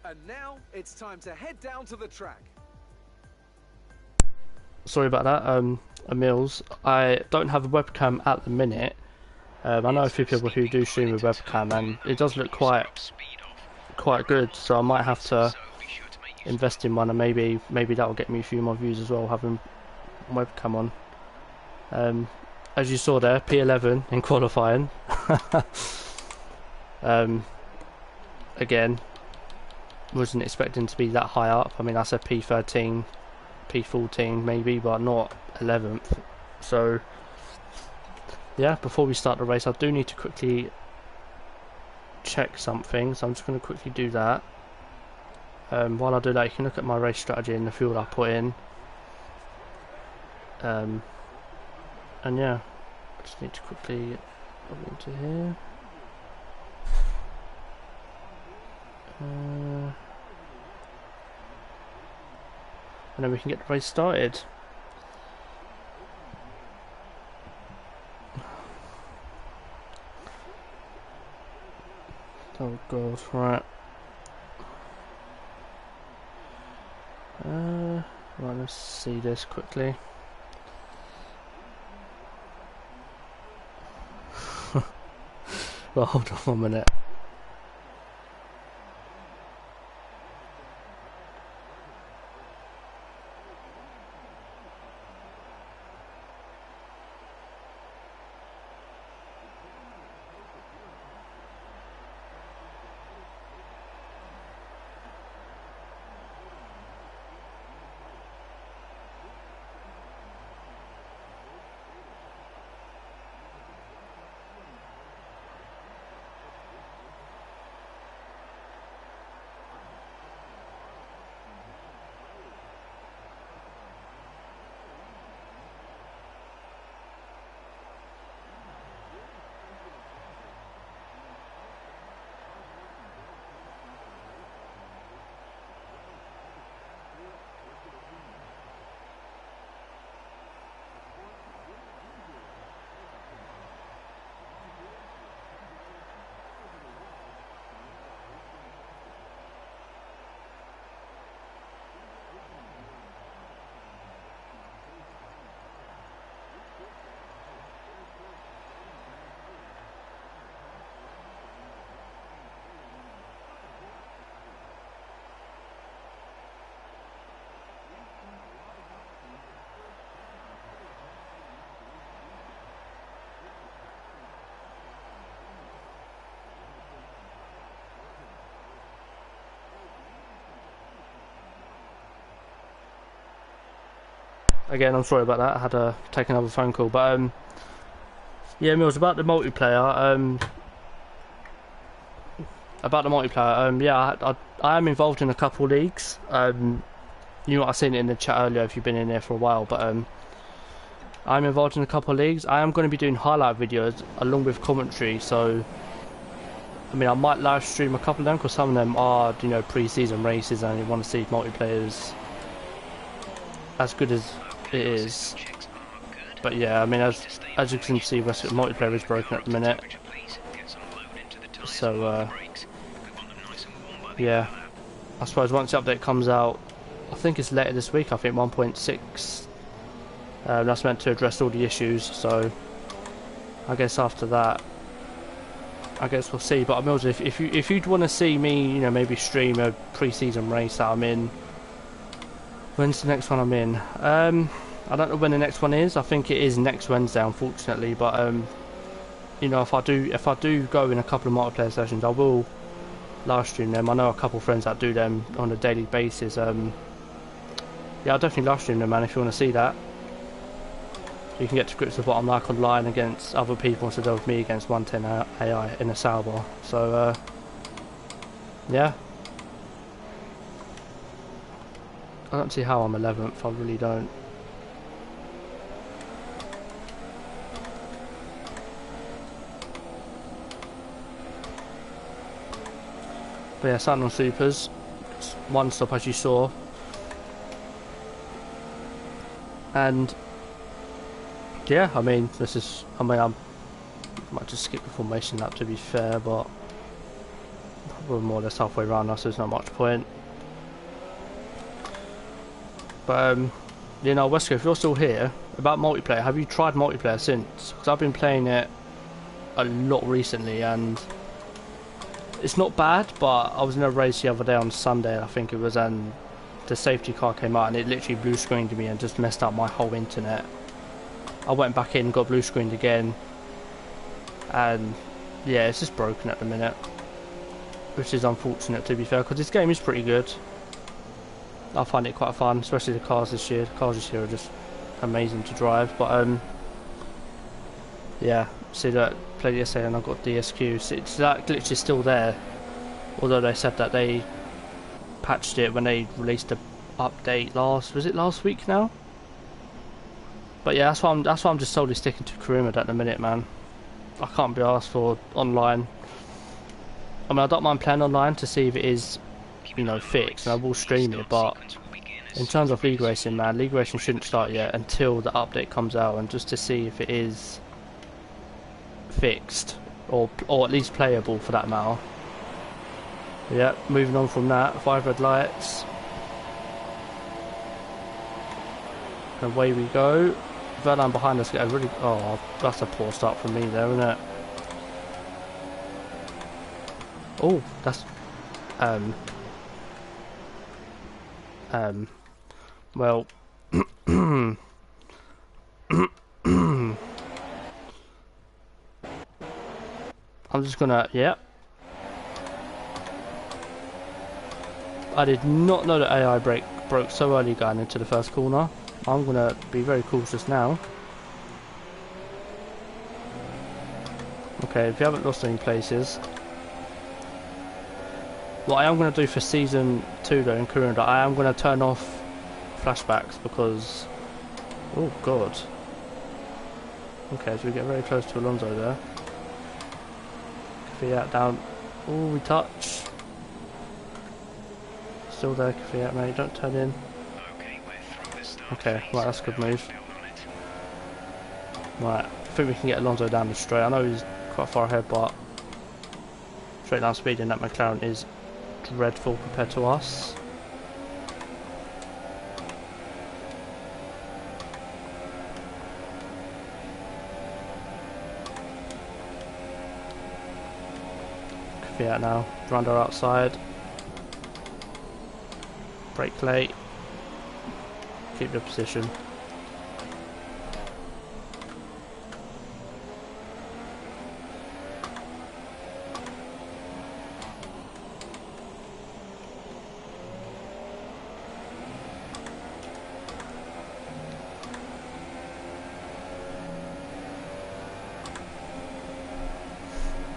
And now it's time to head down to the track. Sorry about that, Emils. I don't have a webcam at the minute. I know a few people who do stream with webcam, and it does look quite good. So I might have to invest in one, and maybe that will get me a few more views as well, having webcam on. As you saw there, P11 in qualifying. Again, wasn't expecting to be that high up. I mean, I said P13, P14 maybe, but not 11th. So yeah, before we start the race, I do need to quickly check something, so I'm just going to quickly do that. While I do that, you can look at my race strategy and the fuel I put in. And yeah, I just need to quickly log into here. And then we can get the race started. Oh god, right. Right, let's see this quickly. Well, hold on 1 minute. Again, I'm sorry about that. I had to take another phone call, but yeah, it was about the multiplayer. Yeah, I am involved in a couple leagues. You know what, I've seen it in the chat earlier if you've been in there for a while, but I'm involved in a couple of leagues. I am going to be doing highlight videos along with commentary, so I mean, I might live stream a couple of them because some of them are, you know, pre-season races and you want to see multiplayers as good as it is. But yeah, I mean, as you can see, multiplayer is broken at the minute. So yeah, I suppose once the update comes out, I think it's later this week. I think 1.6. That's meant to address all the issues. So I guess after that, I guess we'll see. But Mills, if you'd want to see me, you know, maybe stream a pre-season race that I'm in. When's the next one I'm in? I don't know when the next one is. I think it is next Wednesday, unfortunately. But you know, if I do go in a couple of multiplayer sessions, I will live stream them. I know a couple of friends that do them on a daily basis. Yeah, I'll definitely live stream them, man. If you want to see that, you can get to grips with what I'm like online against other people instead of me against 110 AI in a Sauber. So yeah. I don't see how I'm 11th, I really don't. But yeah, starting on supers, one stop as you saw. And yeah, I mean, I might just skip the formation lap to be fair, but we're more or less halfway around now, so there's not much point. But you know, Wesker, if you're still here, about multiplayer, have you tried multiplayer since? Because I've been playing it a lot recently, and it's not bad, but I was in a race the other day on Sunday, I think it was, and the safety car came out and it literally blue screened me and just messed up my whole internet. I went back in, got blue screened again, and yeah, it's just broken at the minute, which is unfortunate to be fair, because this game is pretty good. I find it quite fun, especially the cars this year. The cars this year are just amazing to drive. But yeah, see that played yesterday and I got DSQ. So that glitch is still there, although they said that they patched it when they released the update last week now. But yeah, that's why I'm just solely sticking to Karima at the minute, man. I can't be asked for online. I mean, I don't mind playing online to see if it is, you know, fixed, and I will stream it, but in terms of League Racing, man, League Racing shouldn't start yet until the update comes out, and just to see if it is fixed, or at least playable for that matter. Yeah, moving on from that, 5 red lights. And away we go. Verline behind us get a really... Oh, that's a poor start from me there, isn't it? Oh, that's... well... I'm just gonna... Yeah. I did not know that AI broke so early going into the first corner. I'm gonna be very cautious now. Okay, if you haven't lost any places. What I am going to do for Season 2 though in Kurunda, I am going to turn off flashbacks because... Oh god. Okay, so we get very close to Alonso there. Kvyat down. Oh, we touch. Still there, Kvyat, mate, don't turn in. Okay, right, that's a good move. Right, I think we can get Alonso down the straight. I know he's quite far ahead, but straight line speed in that McLaren is dreadful compared to us. Kvyat now, Rondo outside. Brake late. Keep the position.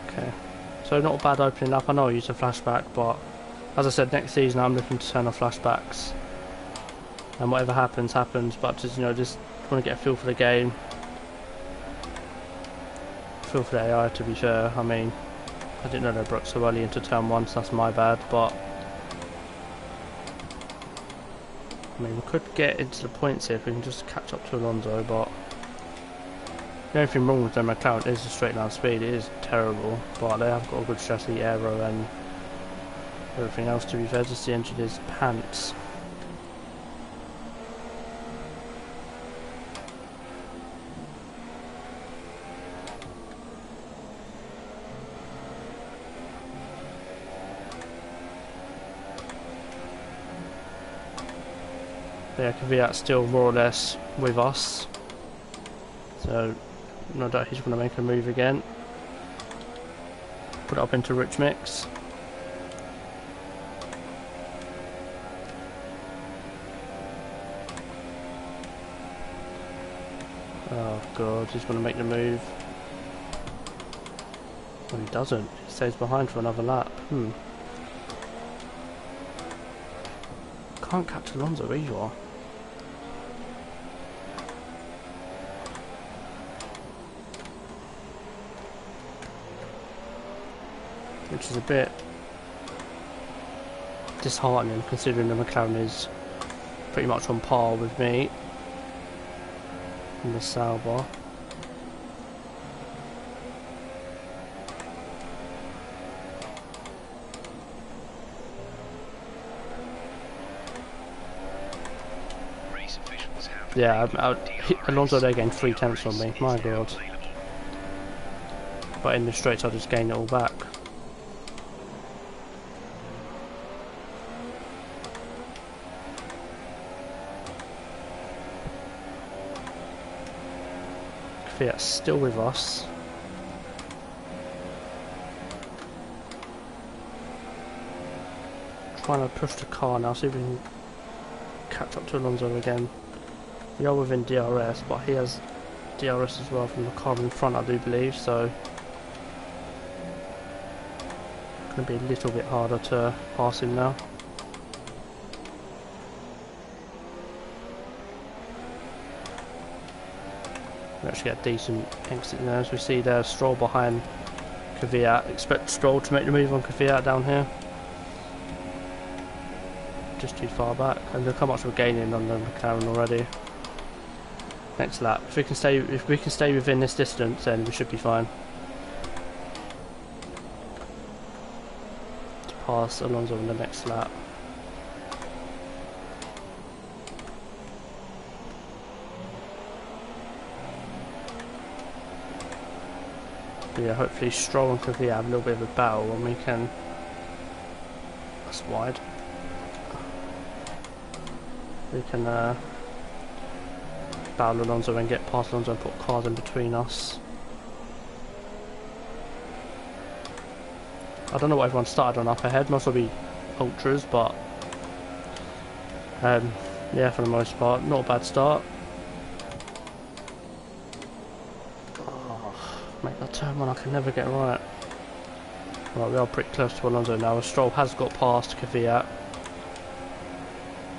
Okay, so not a bad opening up. I know I used a flashback, but as I said, next season I'm looking to turn off flashbacks. And whatever happens, happens, but just, you know, just want to get a feel for the game. Feel for the AI, to be fair. I mean, I didn't know they broke so early into turn 1, so that's my bad, but... I mean, we could get into the points here if we can just catch up to Alonso, but... The only thing wrong with their McLaren is the straight line speed. It is terrible, but they have got a good chassis, aero, and everything else, to be fair. Just the engine is pants. Yeah, Kvyat's still more or less with us, so no doubt he's going to make a move again. Put it up into rich mix. Oh god, he's going to make the move. Well, he doesn't. He stays behind for another lap. Can't catch Alonso either. Which is a bit disheartening considering the McLaren is pretty much on par with me. in the Sauber. Race officials have Yeah, DRS. Alonso there gained 3 tenths on me, my god. But in the straights I just gained it all back. Fiat's still with us. Trying to push the car now, see if we can catch up to Alonso again. We are within DRS, but he has DRS as well from the car in front, I do believe, so it's going to be a little bit harder to pass him now. We actually get a decent exit there, as we see there, Stroll behind Kvyat. Expect Stroll to make the move on Kvyat down here. Just too far back, and look how much we're gaining on the McLaren already. Next lap, if we can stay within this distance, then we should be fine to pass Alonso in the next lap. But yeah, hopefully Stroll and Kvyat have a little bit of a battle, and we can. That's wide. We can battle Alonso and get past Alonso and put cars in between us. I don't know what everyone started on up ahead, must all be ultras, but yeah, for the most part, not a bad start. Oh, mate, that turn one I can never get right. Right, we are pretty close to Alonso now. Stroll has got past Kvyat.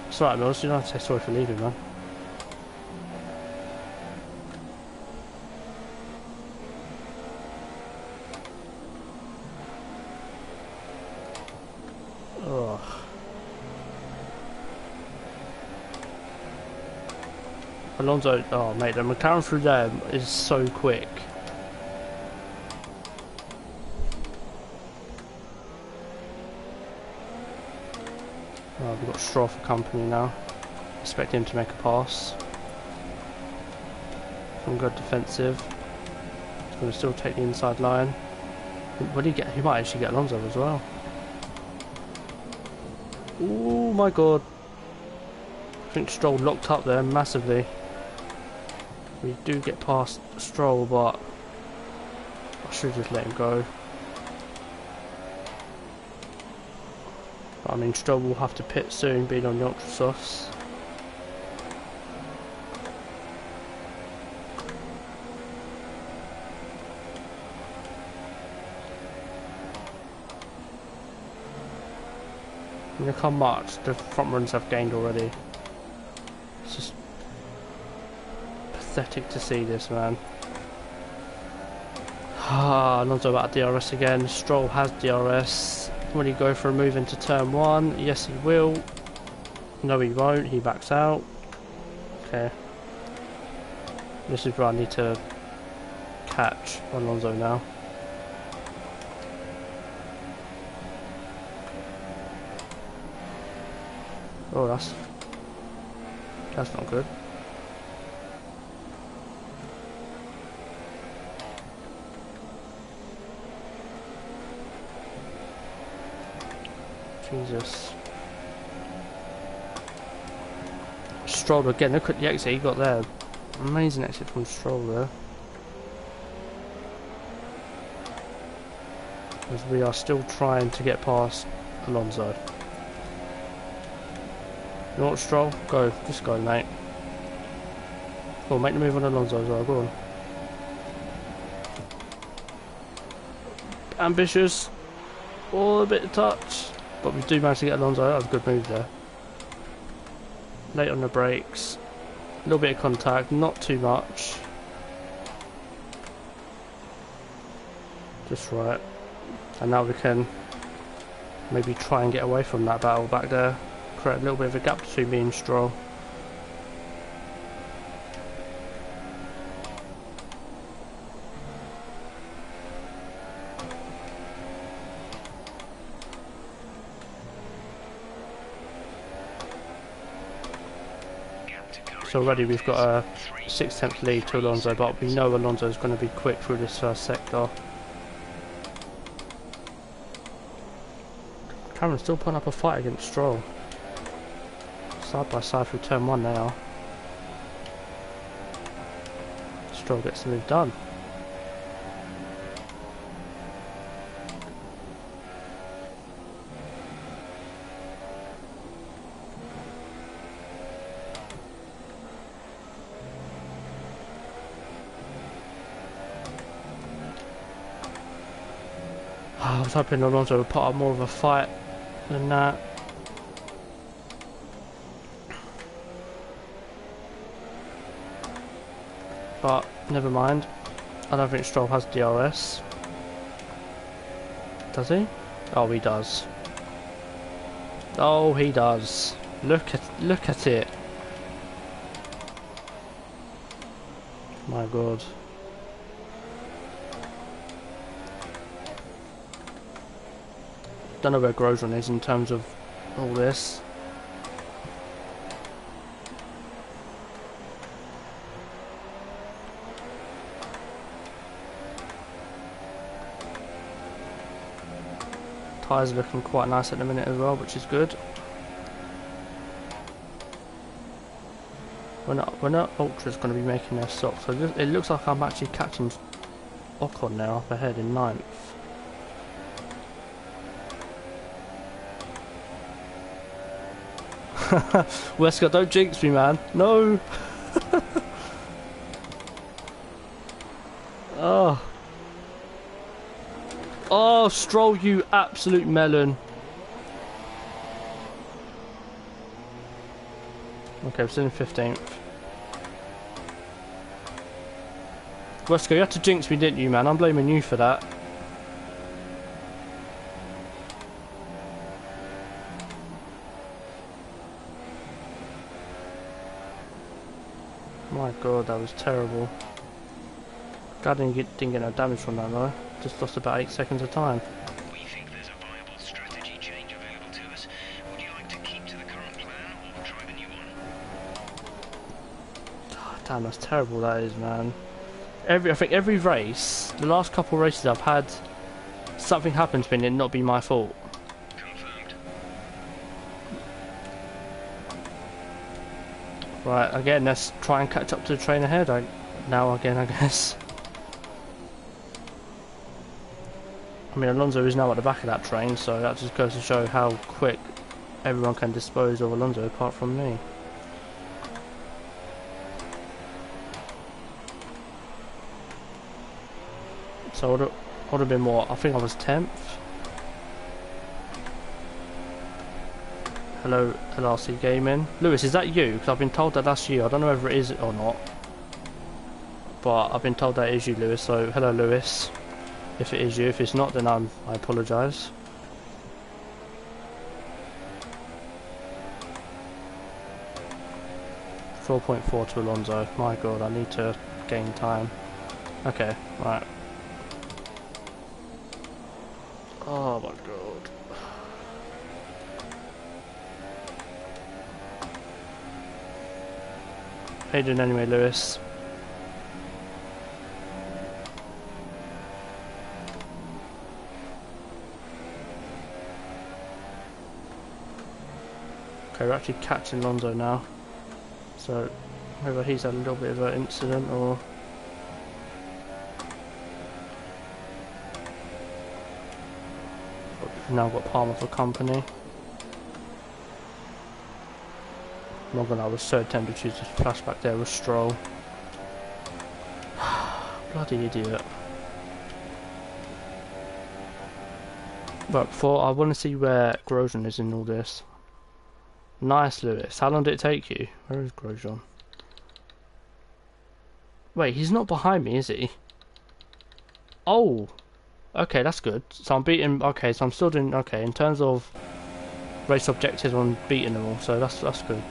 It's alright, Mills, you don't have to say sorry for leaving, man. Ugh. Alonso, oh mate, the McLaren through there is so quick. Oh, we've got Stroll for company now. Expect him to make a pass. Some good defensive. He's going to still take the inside line. What did he get? He might actually get Alonso as well. Oh my god. I think Stroll locked up there massively. We do get past Stroll, but I should just let him go. But I mean, Stroll will have to pit soon, being on the ultra softs. Look how much the front runners have gained already. It's just pathetic to see this, man. Ah, Alonso about DRS again. Stroll has DRS. Will he go for a move into turn one? Yes, he will. No, he won't. He backs out. Okay. This is where I need to catch Alonso now. Oh, that's not good. Jesus. Stroll again, look at the exit he got there. Amazing exit from Stroll there. As we are still trying to get past Alonso. You know what, Stroll? Go, just go, mate. Go on, make the move on Alonso as well, go on. Ambitious. Oh, a bit of touch. But we do manage to get Alonso. That was a good move there. Late on the brakes. A little bit of contact, not too much. Just right. And now we can maybe try and get away from that battle back there. Create a little bit of a gap between me and Stroll. So already we've got a 6/10 lead to Alonso, but we know Alonso is going to be quick through this first sector. Cameron's still putting up a fight against Stroll. Side by side through turn 1 they are. Stroll gets the move done. I was hoping Alonso would put up more of a fight than that. But never mind. I don't think Stroll has DRS. Does he? Oh, he does. Oh, he does. Look at it. My God. Don't know where Grosjean is in terms of all this. Tyres are looking quite nice at the minute as well, which is good. We're not Ultra's going to be making their stop, so it looks like I'm actually catching Ocon now up ahead in 9th. Wesker, don't jinx me, man. No. Oh. Oh, Stroll, you absolute melon. Okay, we're still in 15th. Wesker, you had to jinx me, didn't you, man? I'm blaming you for that. My God, that was terrible. God, didn't get no damage from that though. Just lost about 8 seconds of time. We think there's a viable strategy change available to us. Would you like to keep to the current plan or try the new one? Oh, damn, that's terrible. That is, man. I think every race, the last couple of races I've had, something happen to me and it not be my fault. Confirmed. Right, again, let's try and catch up to the train ahead. Now again, I guess. I mean, Alonso is now at the back of that train, so that just goes to show how quick everyone can dispose of Alonso apart from me. So I would have been what? I think I was 10th. Hello, LRC Gaming. Lewis, is that you? Because I've been told that that's you. I don't know whether it is or not. But I've been told that it is you, Lewis. So, hello, Lewis. If it is you. If it's not, then I apologise. .4 to Alonso. My God, I need to gain time. Okay, right. Oh my God. How you doing anyway, Lewis? Okay, we're actually catching Alonso now. So, whether he's had a little bit of an incident or... We've now got Palmer for company. Not gonna lie, I was so tempted to choose this flashback there with Stroll. Bloody idiot. But before, I want to see where Grosjean is in all this. Nice, Lewis. How long did it take you? Where is Grosjean? Wait, he's not behind me, is he? Oh! Okay, that's good. So I'm beating... Okay, so I'm still doing... Okay, in terms of race objectives, I'm beating them all, so that's good.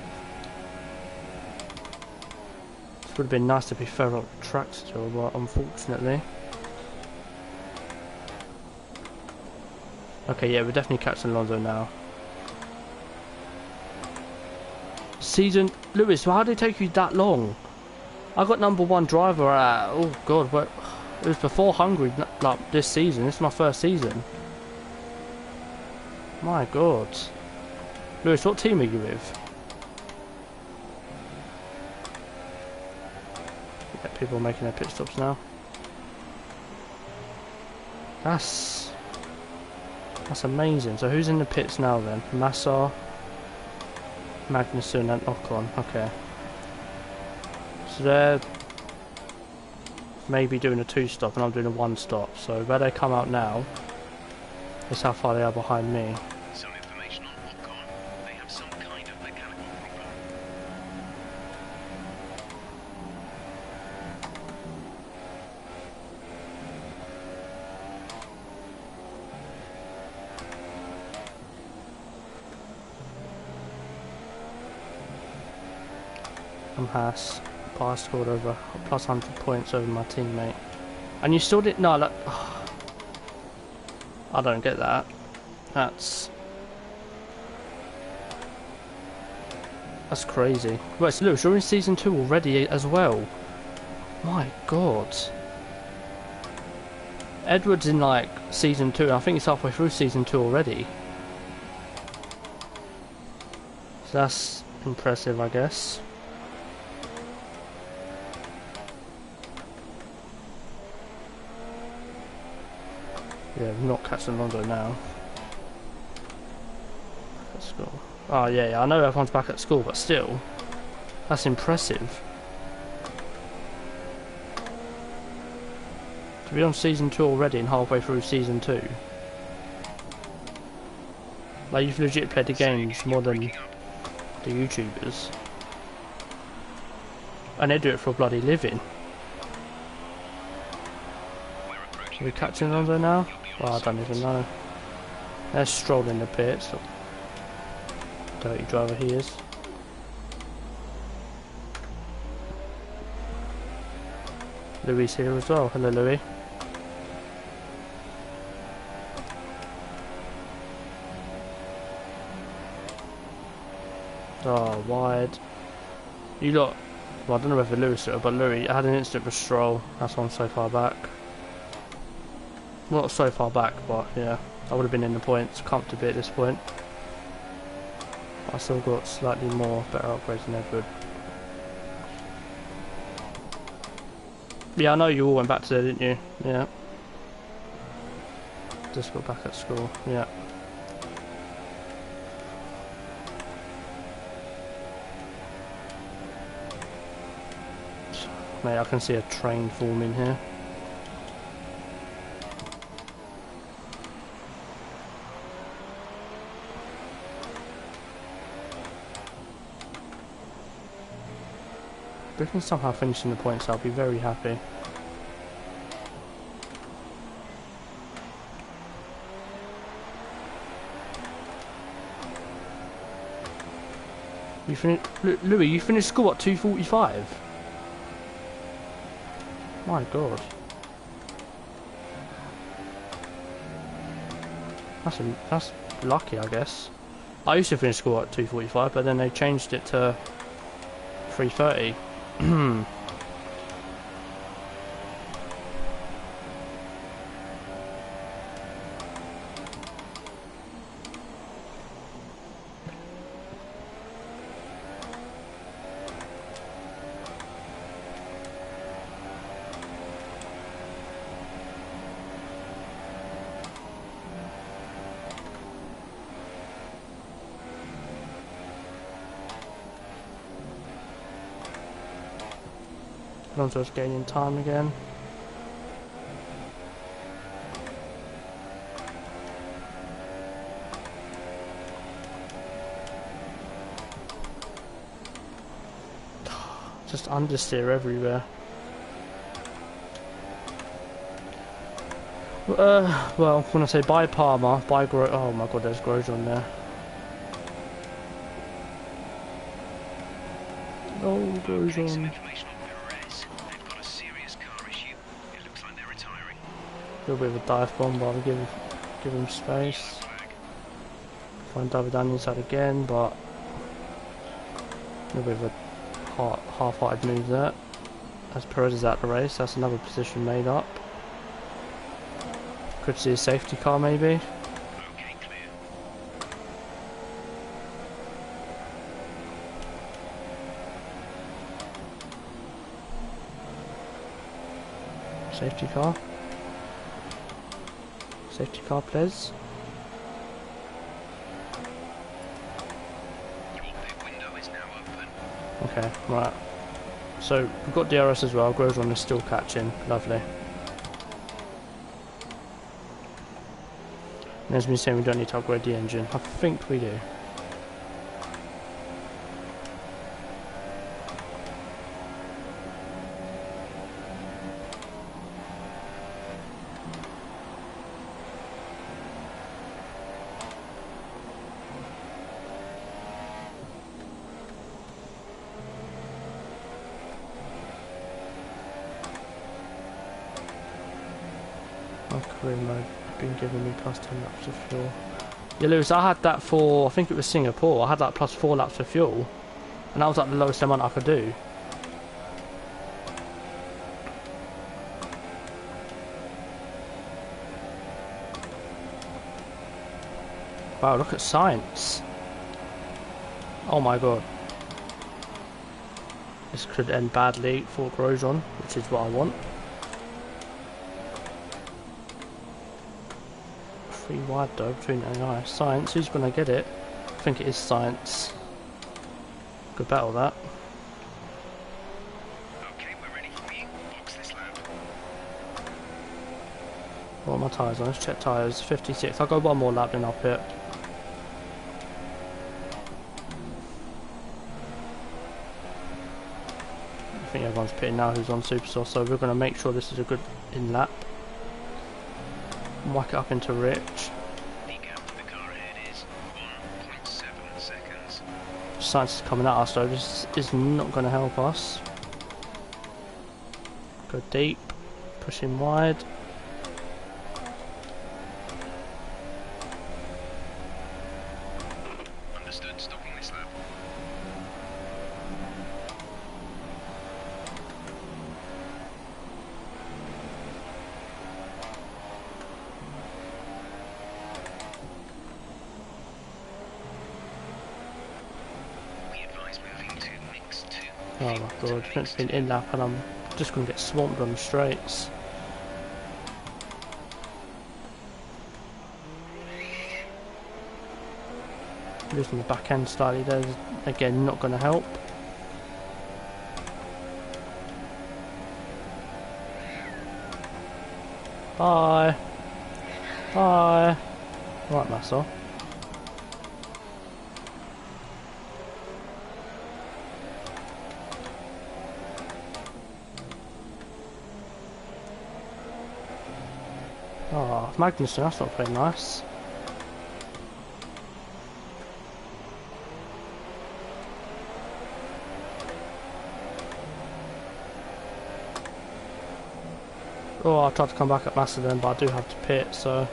It would have been nice to be further up the track still, but unfortunately... Okay, yeah, we're definitely catching Alonso now. Season... Lewis, how did it take you that long? I got #1 driver at... Oh, God, what... It was before Hungary, like, this season. This is my first season. My God. Lewis, what team are you with? Yeah, people are making their pit stops now. That's amazing. So who's in the pits now then? Massa, Magnussen and Ocon. Okay. So they're maybe doing a 2-stop and I'm doing a 1-stop. So where they come out now is how far they are behind me. Some information on Ocon. They have some kind of mechanical problem. I'm Haas, but I scored over plus 100 points over my teammate. And you still didn't... No, like... I don't get that. That's crazy. Wait, so Lewis, you're in season 2 already as well. My God. Edward's in like season 2. I think he's halfway through season 2 already. So that's impressive, I guess. Yeah, we're not catching Alonso now. At school. Oh yeah, I know everyone's back at school, but still, that's impressive. To be on season 2 already and halfway through season 2. Like, you've legit played the games more than the YouTubers. And they do it for a bloody living. Are we catching Alonso now? Well, I don't even know. They're strolling the pits. Dirty driver he is. Louis here as well. Hello, Louis. Oh, wide. You lot... Well, I don't know whether Louis did it, but Louis had an instant with Stroll. That's why I'm so far back. Well, not so far back, but yeah. I would have been in the points comfortably at this point. I still got slightly more better upgrades than Edward. Yeah, I know you all went back to there, didn't you? Yeah. Just got back at school, yeah. Mate, I can see a train forming here. If we can somehow finish in the points, I'll be very happy. You Louis, you finished school at 2:45. My God. That's lucky, I guess. I used to finish school at 2:45, but then they changed it to 3:30. Alonso's gaining time again. Just understeer everywhere. Well, when I say bye Palmer, bye oh my God, there's Grosjean there. Oh, Grosjean. A little bit of a dive bomb, but I'll give him space. Find David Daniels out again, but A bit of a half-hearted move there. As Perez is out the race, that's another position made up. Could see a safety car maybe. Okay, clear. Safety car. Safety car, please. Your pit window is now open. Okay, right. So we've got DRS as well. Grosjean is still catching. Lovely. And as we saying, we don't need to upgrade the engine. I think we do. My career mode been giving me plus 10 laps of fuel. Yeah, Lewis, I had that for, I think it was Singapore. I had like plus 4 laps of fuel, and that was like the lowest amount I could do. Wow, look at science. Oh my god. This could end badly for Grosjean, which is what I want. 3 wide though between AI. Science, who's gonna get it? I think it is Science. Good battle that. Okay, we're ready for you. Box this lap. What are my tyres on? Let's check tyres. 56. I'll go one more lap then I'll pit. I think everyone's pitting now who's on Superstar, so we're going to make sure this is a good in lap. Whack it up into Rich. The gap to the car ahead is 1.7 seconds. Science is coming at us though, this is not going to help us. Go deep, push him wide. Understood, stopping this lap. We advise moving to mix 2. Oh my god, it's been in lap and I'm just going to get swamped on the straights. Losing the back end slightly there, again not going to help. Bye. Bye. Right, Massa. Oh, Magnussen, that's not very nice. Oh, I tried to come back at Massa then, but I do have to pit, so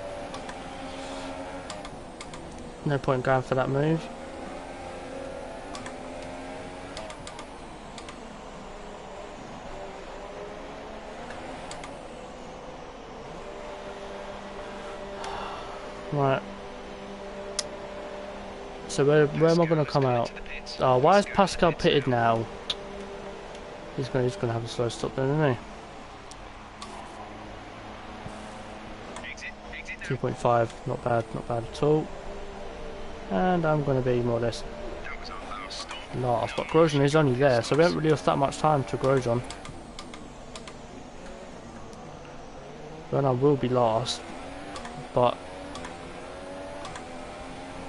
no point going for that move. Right. So where am I going to come out? Oh, why is Pascal pitted now? He's going to have a slow stop then, isn't he? 2.5, not bad at all. And I'm going to be more or less last, but Grosjean is only there, so we haven't really lost that much time to Grosjean. Then I will be last, but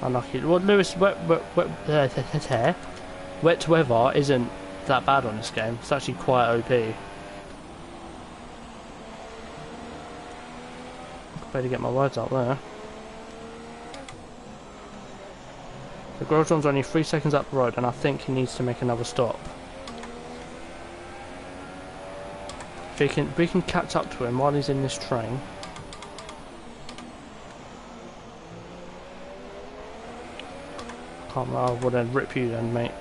unlucky. Well, Lewis, wet weather isn't that bad on this game. It's actually quite OP. Better get my words out there. The Grosjean's only 3 seconds up the road, and I think he needs to make another stop. If we can catch up to him while he's in this train. Can't. I will then rip you then, mate.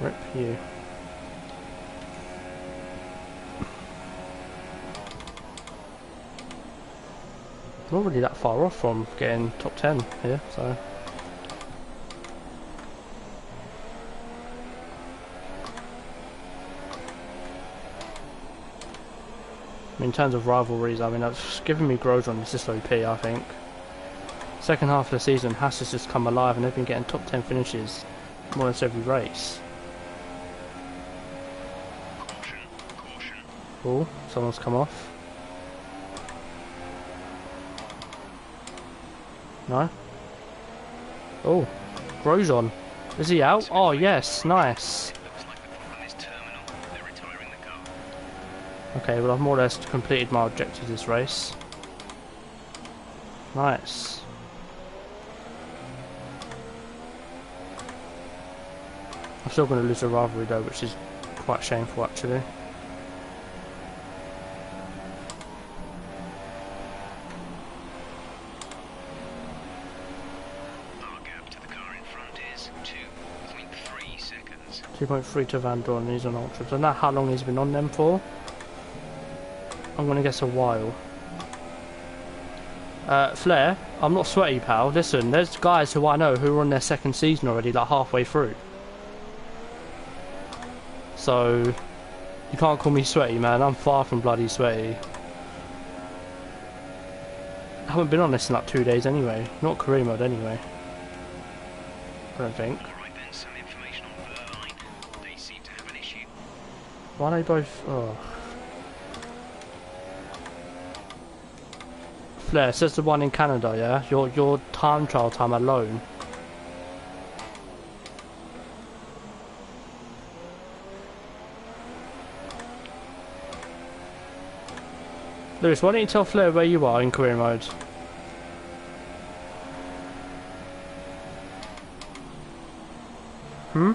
Rip you. Not really that far off from getting top 10 here, so. I mean, in terms of rivalries, I mean, that's given me Grosjean, it's just OP, I think. Second half of the season, Haas has just come alive and they've been getting top 10 finishes more or less every race. Caution, caution. Oh, someone's come off. No? Oh, Grosjean. Is he out? Oh, yes, nice. It looks like the problem is terminal. They're retiring the car. Okay, well, I've more or less completed my objectives this race. Nice. I'm still going to lose a rivalry though, which is quite shameful actually. Our gap to the car in front is 2.3 seconds. 2.3 to Van Dorn, he's on Ultras. I don't know how long he's been on them for. I'm going to guess a while. Flair, I'm not sweaty, pal. Listen, there's guys who I know who are on their second season already, like halfway through. So, you can't call me sweaty, man. I'm far from bloody sweaty. I haven't been on this in like 2 days anyway. Not career mode anyway. I don't think. Alright then, some information on Berline. They seem to have an issue. Why are they both... Oh. Flair, says the one in Canada, yeah? Your time trial time alone. Lewis, why don't you tell Flair where you are in career mode? Hmm?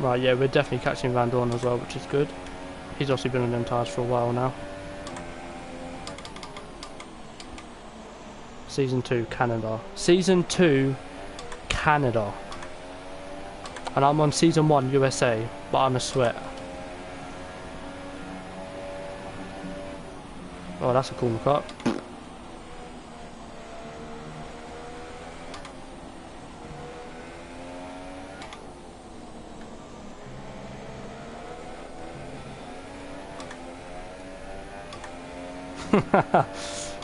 Right, yeah, we're definitely catching Van Dorn as well, which is good. He's also been on them tyres for a while now. Season 2, Canada. Season 2, Canada. And I'm on Season 1, USA, but I'm a sweat. Oh, that's a cool cut.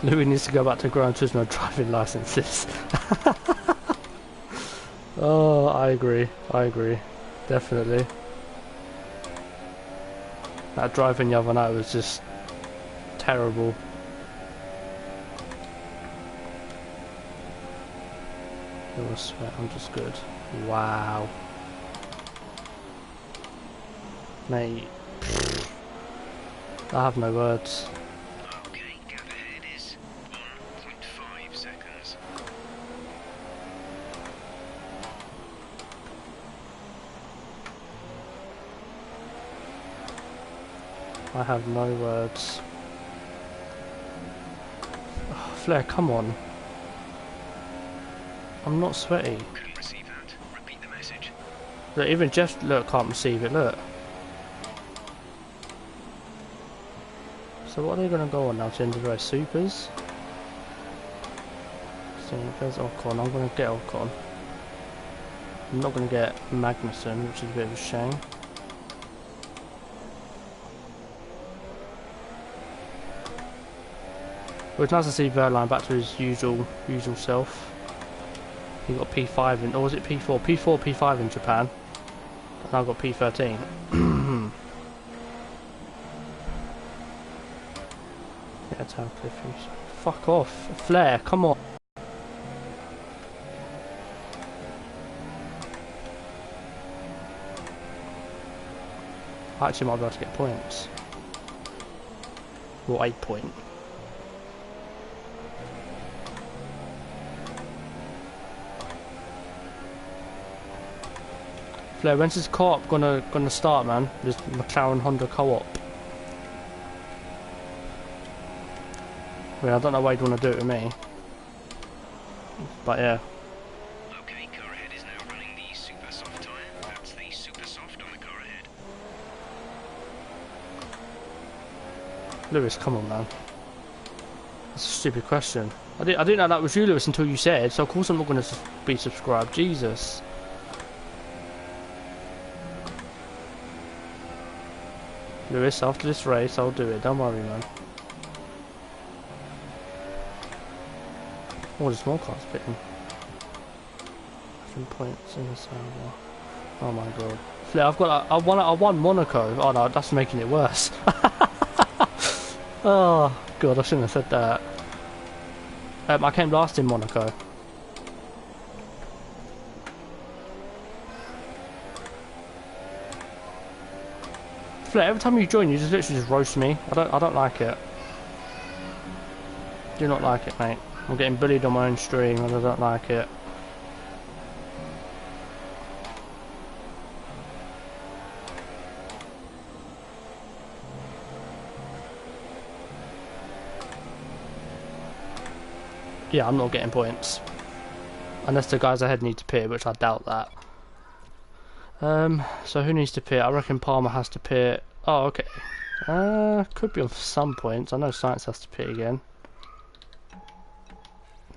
Louis needs to go back to Gran Turismo driving licenses. Oh, I agree, definitely. That driving the other night was just terrible. You're a sweat, I'm just good. Wow. Mate. I have no words. Okay, gap ahead is 1.5 seconds. I have no words. Oh, Flair, come on. I'm not sweaty. Couldn't receive that. Repeat the message. Look, even Jeff, look, can't receive it, look. So what are they going to go on now to end the race? Supers? So there's Ocon, I'm going to get Ocon. I'm not going to get Magnussen, which is a bit of a shame. Well, it's nice to see Verline back to his usual self. He got P5 in, or was it P4? P4, P5 in Japan. And I've got P13. Yeah, Town Cliff. Fuck off. Flair, come on. I actually might be able to get points. Well, 8 point. Flair, when's this co-op gonna start, man? This McLaren Honda co-op. I mean, I don't know why you'd want to do it with me. But yeah. Okay, car ahead is now running the super soft tyre. That's the super soft on the car ahead. Lewis, come on, man. That's a stupid question. I didn't know that was you, Lewis, until you said, so of course I'm not going to be subscribed. Jesus. Lewis, after this race, I'll do it. Don't worry, man. Oh, the small car's pitting. 3 points in the Sauber. Oh my god. Flair, I won Monaco. Oh no, that's making it worse. Oh god, I shouldn't have said that. I came last in Monaco. Flair, every time you join, you just literally just roast me. I don't like it. Do not like it, mate. I'm getting bullied on my own stream, and I don't like it. Yeah, I'm not getting points. Unless the guys ahead need to pit, which I doubt that. So who needs to pit? I reckon Palmer has to pit. Oh, okay. Could be on some points. I know Science has to pit again.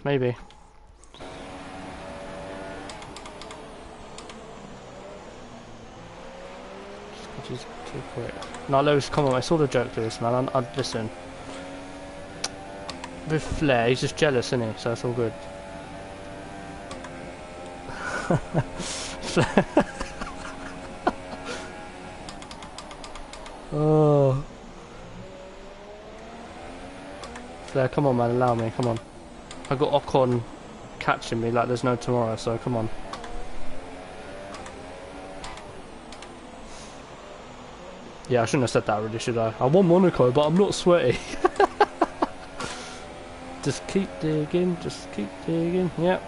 Maybe. Just too quick. No, Lewis, come on. It's all a joke, Lewis, man. I listen. With Flair, he's just jealous, isn't he? So it's all good. Oh. Flair, come on, man. Allow me. Come on. I got Ocon catching me like there's no tomorrow, so come on. Yeah, I shouldn't have said that really, should I? I won Monaco, but I'm not sweaty. Just keep digging, just keep digging, yep.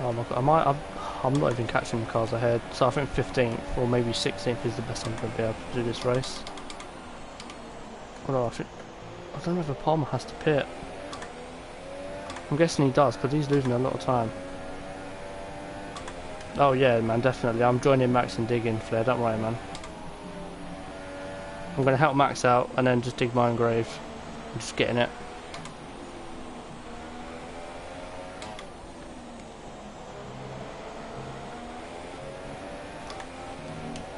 Oh my god, I'm not even catching the cars ahead, so I think 15th or maybe 16th is the best I'm going to be able to do this race. Although I don't know if a Palmer has to pit. I'm guessing he does, because he's losing a lot of time. Oh yeah, man, definitely. I'm joining Max and digging, Flair, don't worry, man. I'm going to help Max out, and then just dig my own grave. I'm just getting it.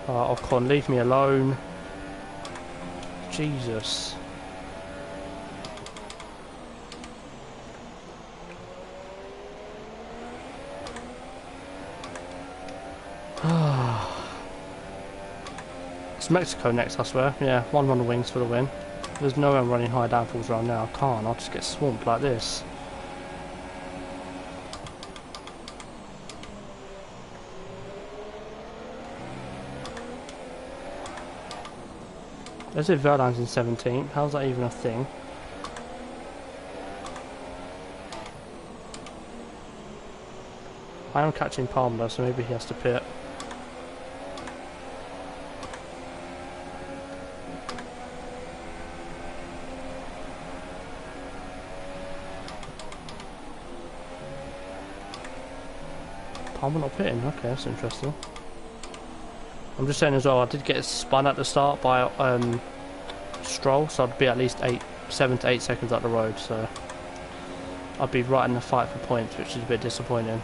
Ocon, leave me alone. Jesus. It's Mexico next, I swear. Yeah, one on the wings for the win. There's no one running high downfalls around now. I can't. I'll just get swamped like this. Let's say Verline's in 17th. How's that even a thing? I am catching Palmer, so maybe he has to pit. Palmer not pitting? Okay, that's interesting. I'm just saying as well, I did get spun at the start by Stroll, so I'd be at least 7 to 8 seconds up the road, so I'd be right in the fight for points, which is a bit disappointing.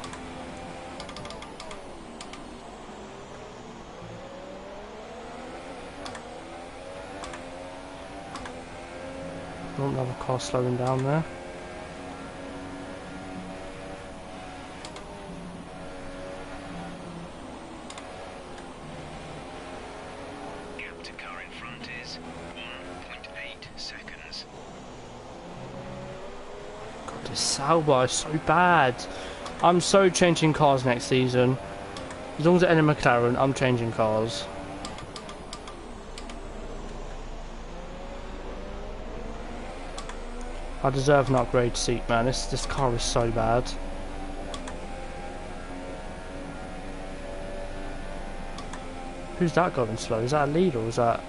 Another car slowing down there. Gap to car in front is 1.8 seconds. God, this Sauber is so bad. I'm so changing cars next season. As long as it's any McLaren, I'm changing cars. I deserve an upgrade seat, man. This car is so bad. Who's that going slow? Is that a lead or is that...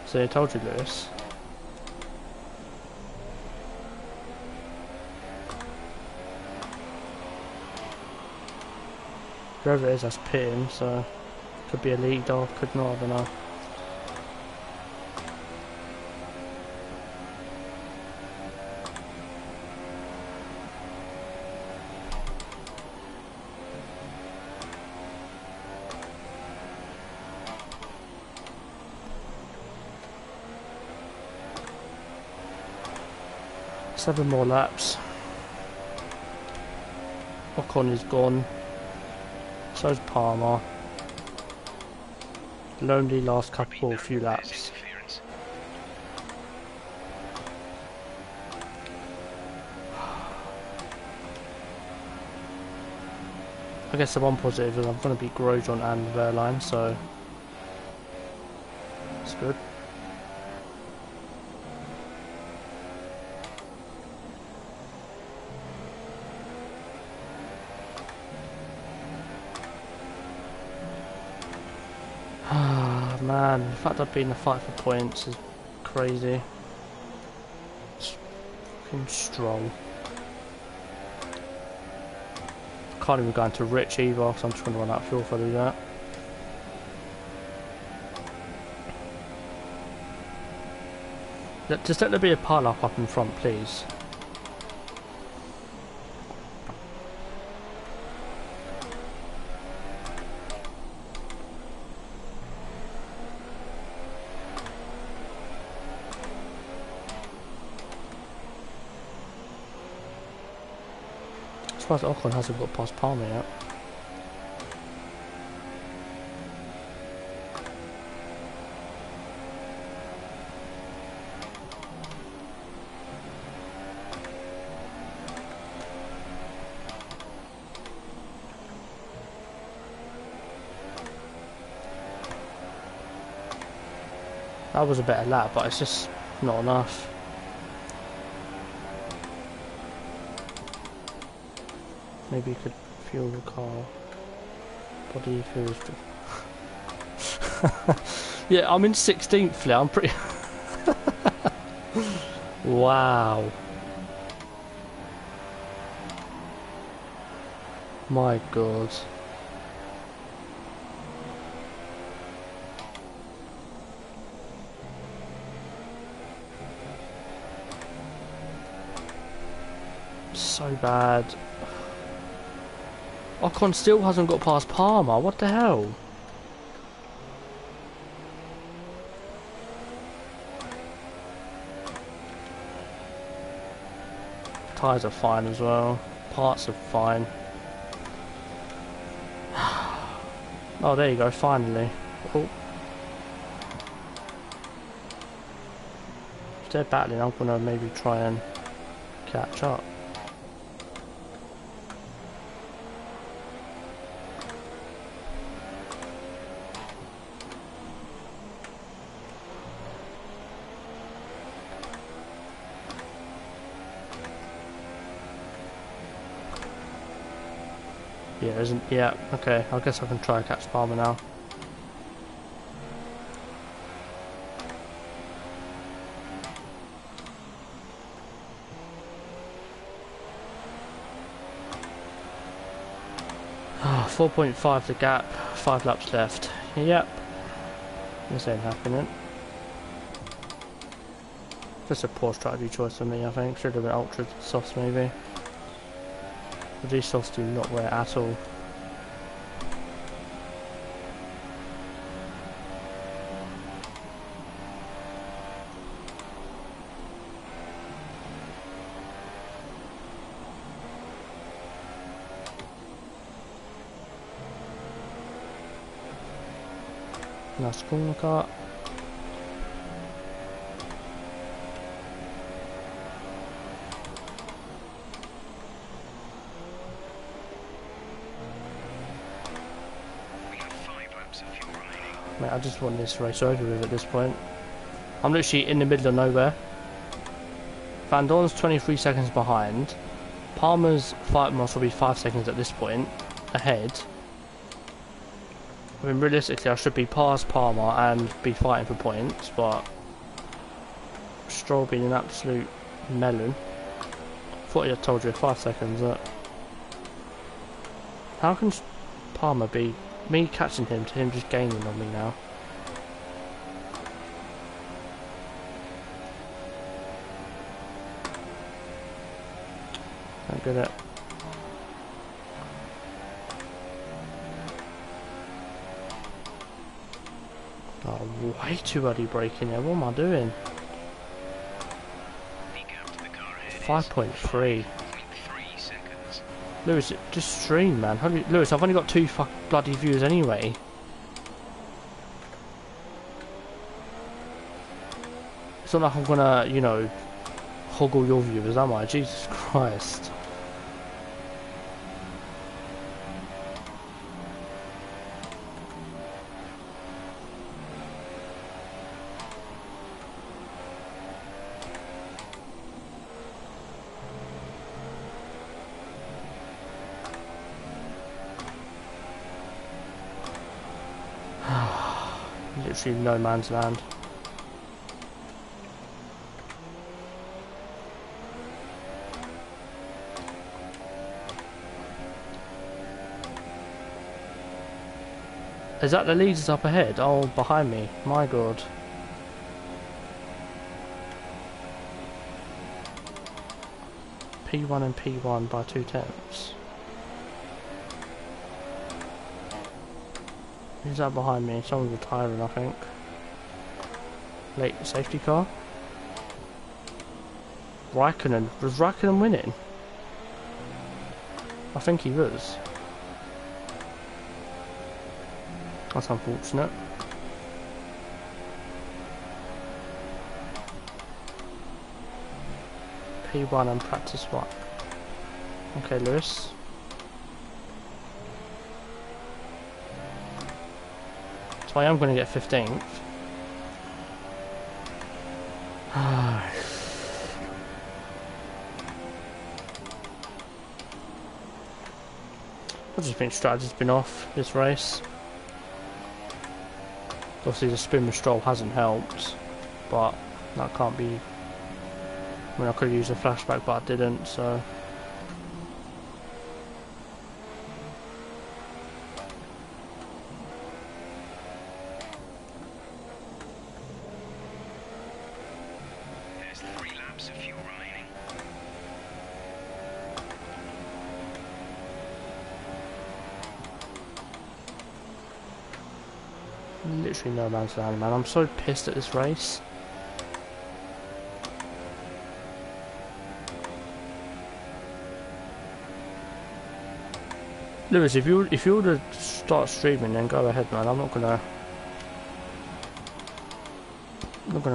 See, I told you, Lewis. Whoever it is, that's pitting, so... Could be a lead or could not, I don't know. Seven more laps. Ocon is gone. So's Palmer. Lonely last couple few laps. I guess the one positive is I'm going to beat Grosjean and Verline, so it's good. Ah man, the fact I've been in a fight for points is crazy. It's fucking strong. Can't even go into rich either, because I'm just going to run out of fuel if I do that. Just let there be a pile up in front, please. I'm surprised Ocon hasn't got past Palmer yet. That was a better lap, but it's just not enough. Maybe you could fuel the car. Body fuels. Yeah, I'm in 16th now. I'm pretty. Wow. My God. So bad. Ocon still hasn't got past Palmer, what the hell? Tyres are fine as well, parts are fine. Oh, there you go, finally. Oh. If they're battling, I'm gonna maybe try and catch up. Yeah, isn't... Yeah, okay, I guess I can try and catch Palmer now. Ah, 4.5 the gap, 5 laps left. Yep. This ain't happening. Just a poor strategy choice for me, I think. Should have been ultra softs maybe. But these softs do not wear at all. Nice corner cut. We have 5 laps Mate, I just want this race over with at this point. I'm literally in the middle of nowhere. Van Dorn's 23 seconds behind. Palmer's 5 miles will be 5 seconds at this point ahead. I mean, realistically, I should be past Palmer and be fighting for points, but Stroll being an absolute melon. Thought I told you 5 seconds. How can Palmer be me catching him to him just gaining on me now? Don't get it. Oh, way too early braking there. What am I doing? 5.3. Lewis, just stream, man. Lewis, I've only got 2 bloody views anyway. It's not like I'm gonna, you know, hog all your viewers, am I? Jesus Christ. Literally no man's land. Is that the leaders up ahead? Oh, behind me. My god. P1 and P1 by 2/10. Who's that behind me? Someone's retiring, I think. Late safety car. Raikkonen. Was Raikkonen winning? I think he was. That's unfortunate. P1 and practice 1. Okay, Lewis. So I am going to get 15th. I just think strategy's been off this race. Obviously the spin with Stroll hasn't helped, but that can't be... I mean, I could have used a flashback, but I didn't, so... There's 3 laps of fuel remaining. Literally no man's land, man. I'm so pissed at this race. Lewis, if you were to start streaming, then go ahead, man. I'm not gonna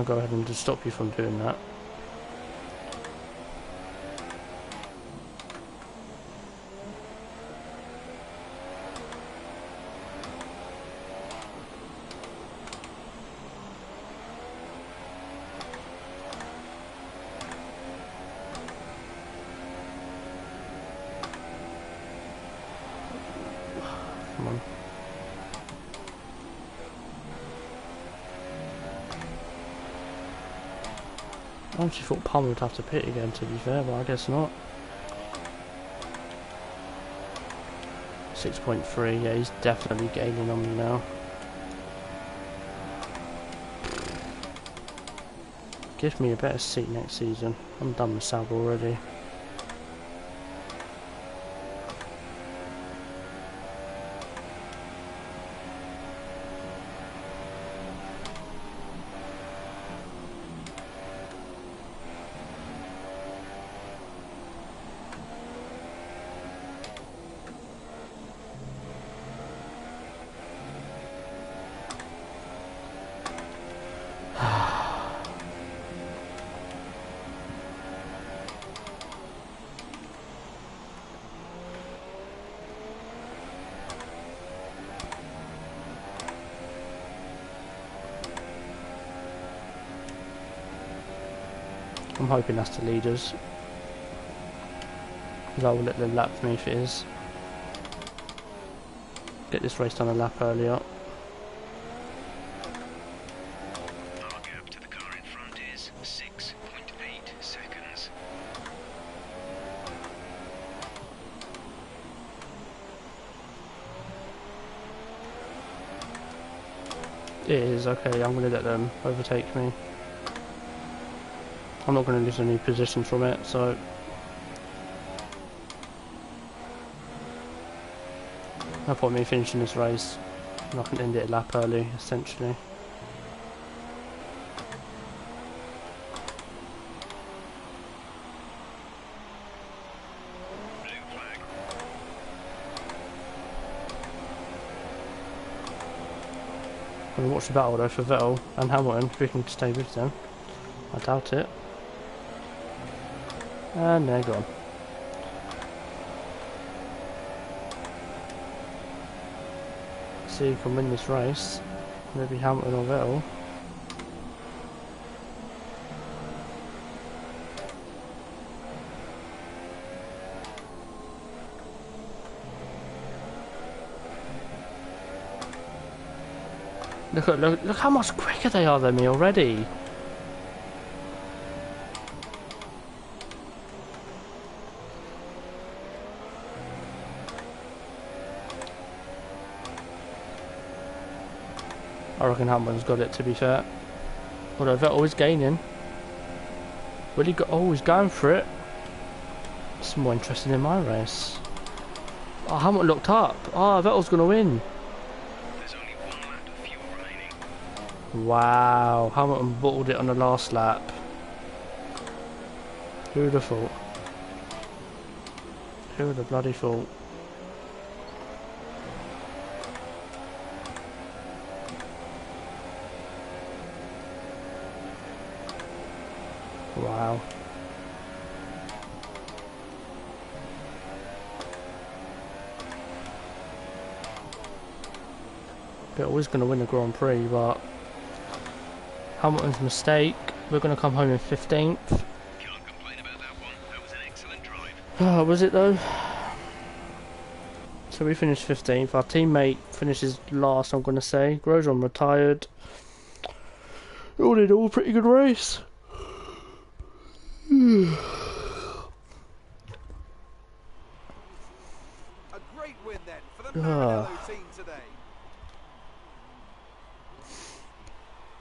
go ahead and just stop you from doing that. Come on. I actually thought Palmer would have to pit again, to be fair, but I guess not. 6.3, yeah, he's definitely gaining on me now. Give me a better seat next season. I'm done with Sauber already. I'm hoping that's the leaders. Because I will let them lap me if it is. Get this race done a lap earlier. Our gap to the car in front is 6.8 seconds. It is, okay, I'm going to let them overtake me. I'm not going to lose any positions from it, so... no point me finishing this race, and I can end it a lap early, essentially. Blue flag. I'm going to watch the battle though for Vettel and Hamilton, if we can stay with them. I doubt it. And they're gone. See who can win this race. Maybe Hamilton or Vettel. Look how much quicker they are than me already. I reckon Hamilton's got it, to be fair. Although Vettel is gaining. Will he go? Oh, he's going for it. It's more interesting in my race. Oh, Hamilton looked up. Oh, Vettel's going to win. There's only 1 lap of fuel remaining. Wow, Hamilton bottled it on the last lap. Who would have thought? Who would have bloody thought? Wow. They're always going to win the Grand Prix, but Hamilton's mistake. We're going to come home in 15th. Can't complain about that one. That was an excellent drive. Oh, was it though? So we finished 15th. Our teammate finishes last, I'm going to say. Grosjean retired. All in all, pretty good race. A great win then for the Maranello team today.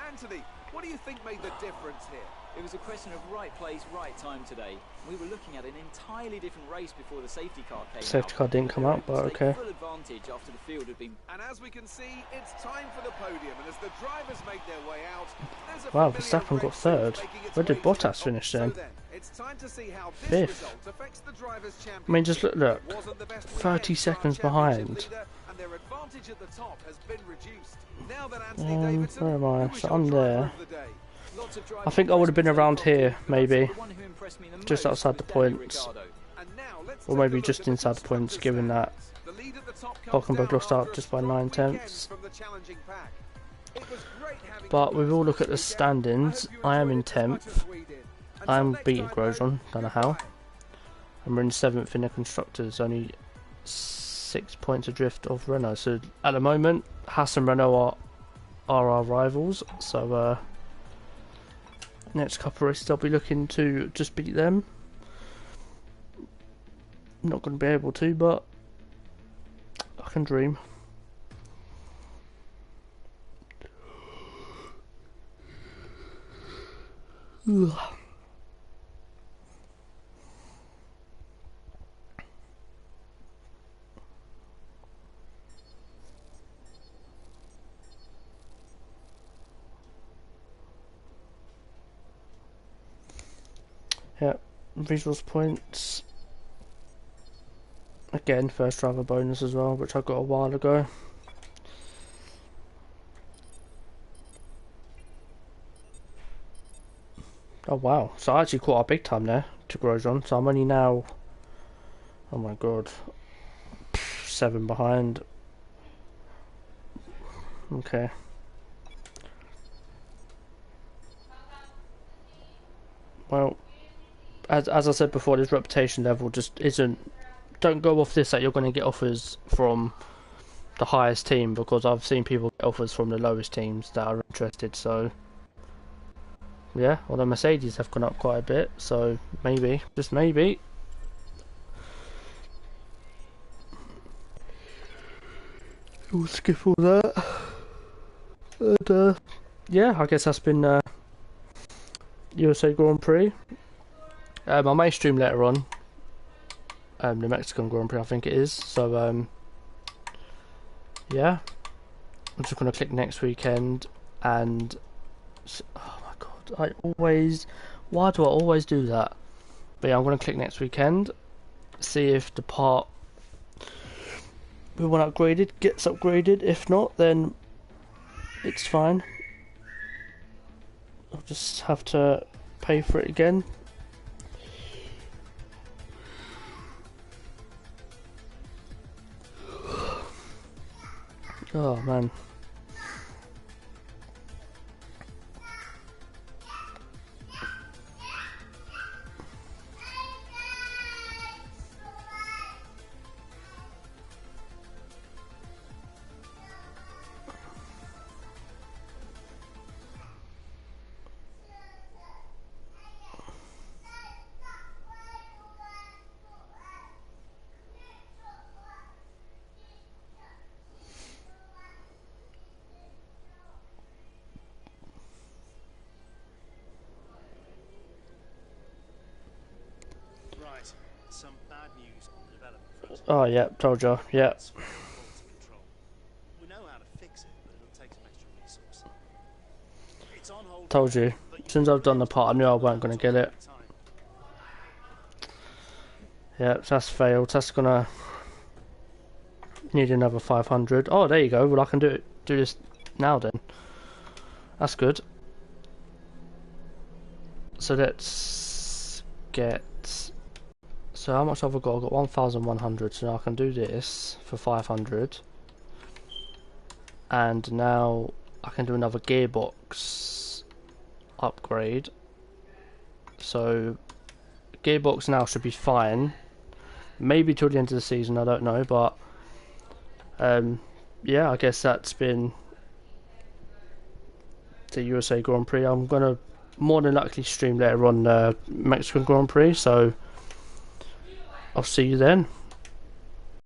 Anthony, what do you think made the difference here? It was a question of right place, right time today. We were looking at an entirely different race before the safety car came out. Safety car didn't come out, but okay. Full advantage after the field had been. And as we can see, it's time for the podium. And as the drivers make their way out, there's a Wow, familiar Verstappen red got suit third. making its Where did way Bottas to- finish So then? it's time to see how this Fifth. result affects the drivers' championship. I mean, just look, It wasn't the best 30 weekend for our seconds championship behind. leader, and their advantage at the top has been reduced. Now that Anthony Where Davidson, am I? who was So your I'm driver there. of the day? Lots of I think I would have been around here, maybe. The one who impressed me the Just most outside was the Daniel points. Ricciardo. And now let's Or take a maybe look just at the inside the points, constructors' given that standings. The lead at the top comes Hulkenberg down lost out after a just by strong 9 weekend tenths. from the challenging pack. It was great having But you we with will us look this at the weekend. standings. I hope you I am in enjoyed it as much 10th. as we did. Until I'm next beating time, Grosjean, though, don't know how. goodbye. And we're in 7th in the constructors, only 6 points adrift of Renault. So at the moment, Haas and Renault are our rivals. So next couple of races I'll be looking to just beat them. Not going to be able to, but I can dream. Ugh. Yeah, resource points. Again, first driver bonus as well, which I got a while ago. Oh wow, so I actually caught a big time there to Grosjean, so I'm only now, oh my god, 7 behind. Okay. Well, as I said before, this reputation level just isn't. Don't go off this that you're going to get offers from the highest team, because I've seen people get offers from the lowest teams that are interested. So yeah, well, the Mercedes have gone up quite a bit, so maybe, just maybe. We'll skip all that. And yeah, I guess that's been USA Grand Prix. I may stream later on. The Mexican Grand Prix, I think it is. So yeah, I'm just gonna click next weekend, and oh my god, why do I always do that? But yeah, I'm gonna click next weekend, see if the part we want upgraded gets upgraded. If not, then it's fine. I'll just have to pay for it again. Oh man. Right, some bad news on the development front. Oh yeah, told you. Yeah. Quality control. We know how to fix it, but it'll take some extra resource. It's on hold. Told you. As soon as I've done the part, I knew I weren't going to get it. Yeah, that's failed. That's gonna need another 500. Oh, there you go. Well, I can do this now then. That's good. So let's get. So how much have I got? I've got 1,100. So now I can do this for 500. And now I can do another gearbox upgrade. So gearbox now should be fine. Maybe till the end of the season, I don't know, but yeah, I guess that's been the USA Grand Prix. I'm gonna more than likely stream later on Mexican Grand Prix, so I'll see you then.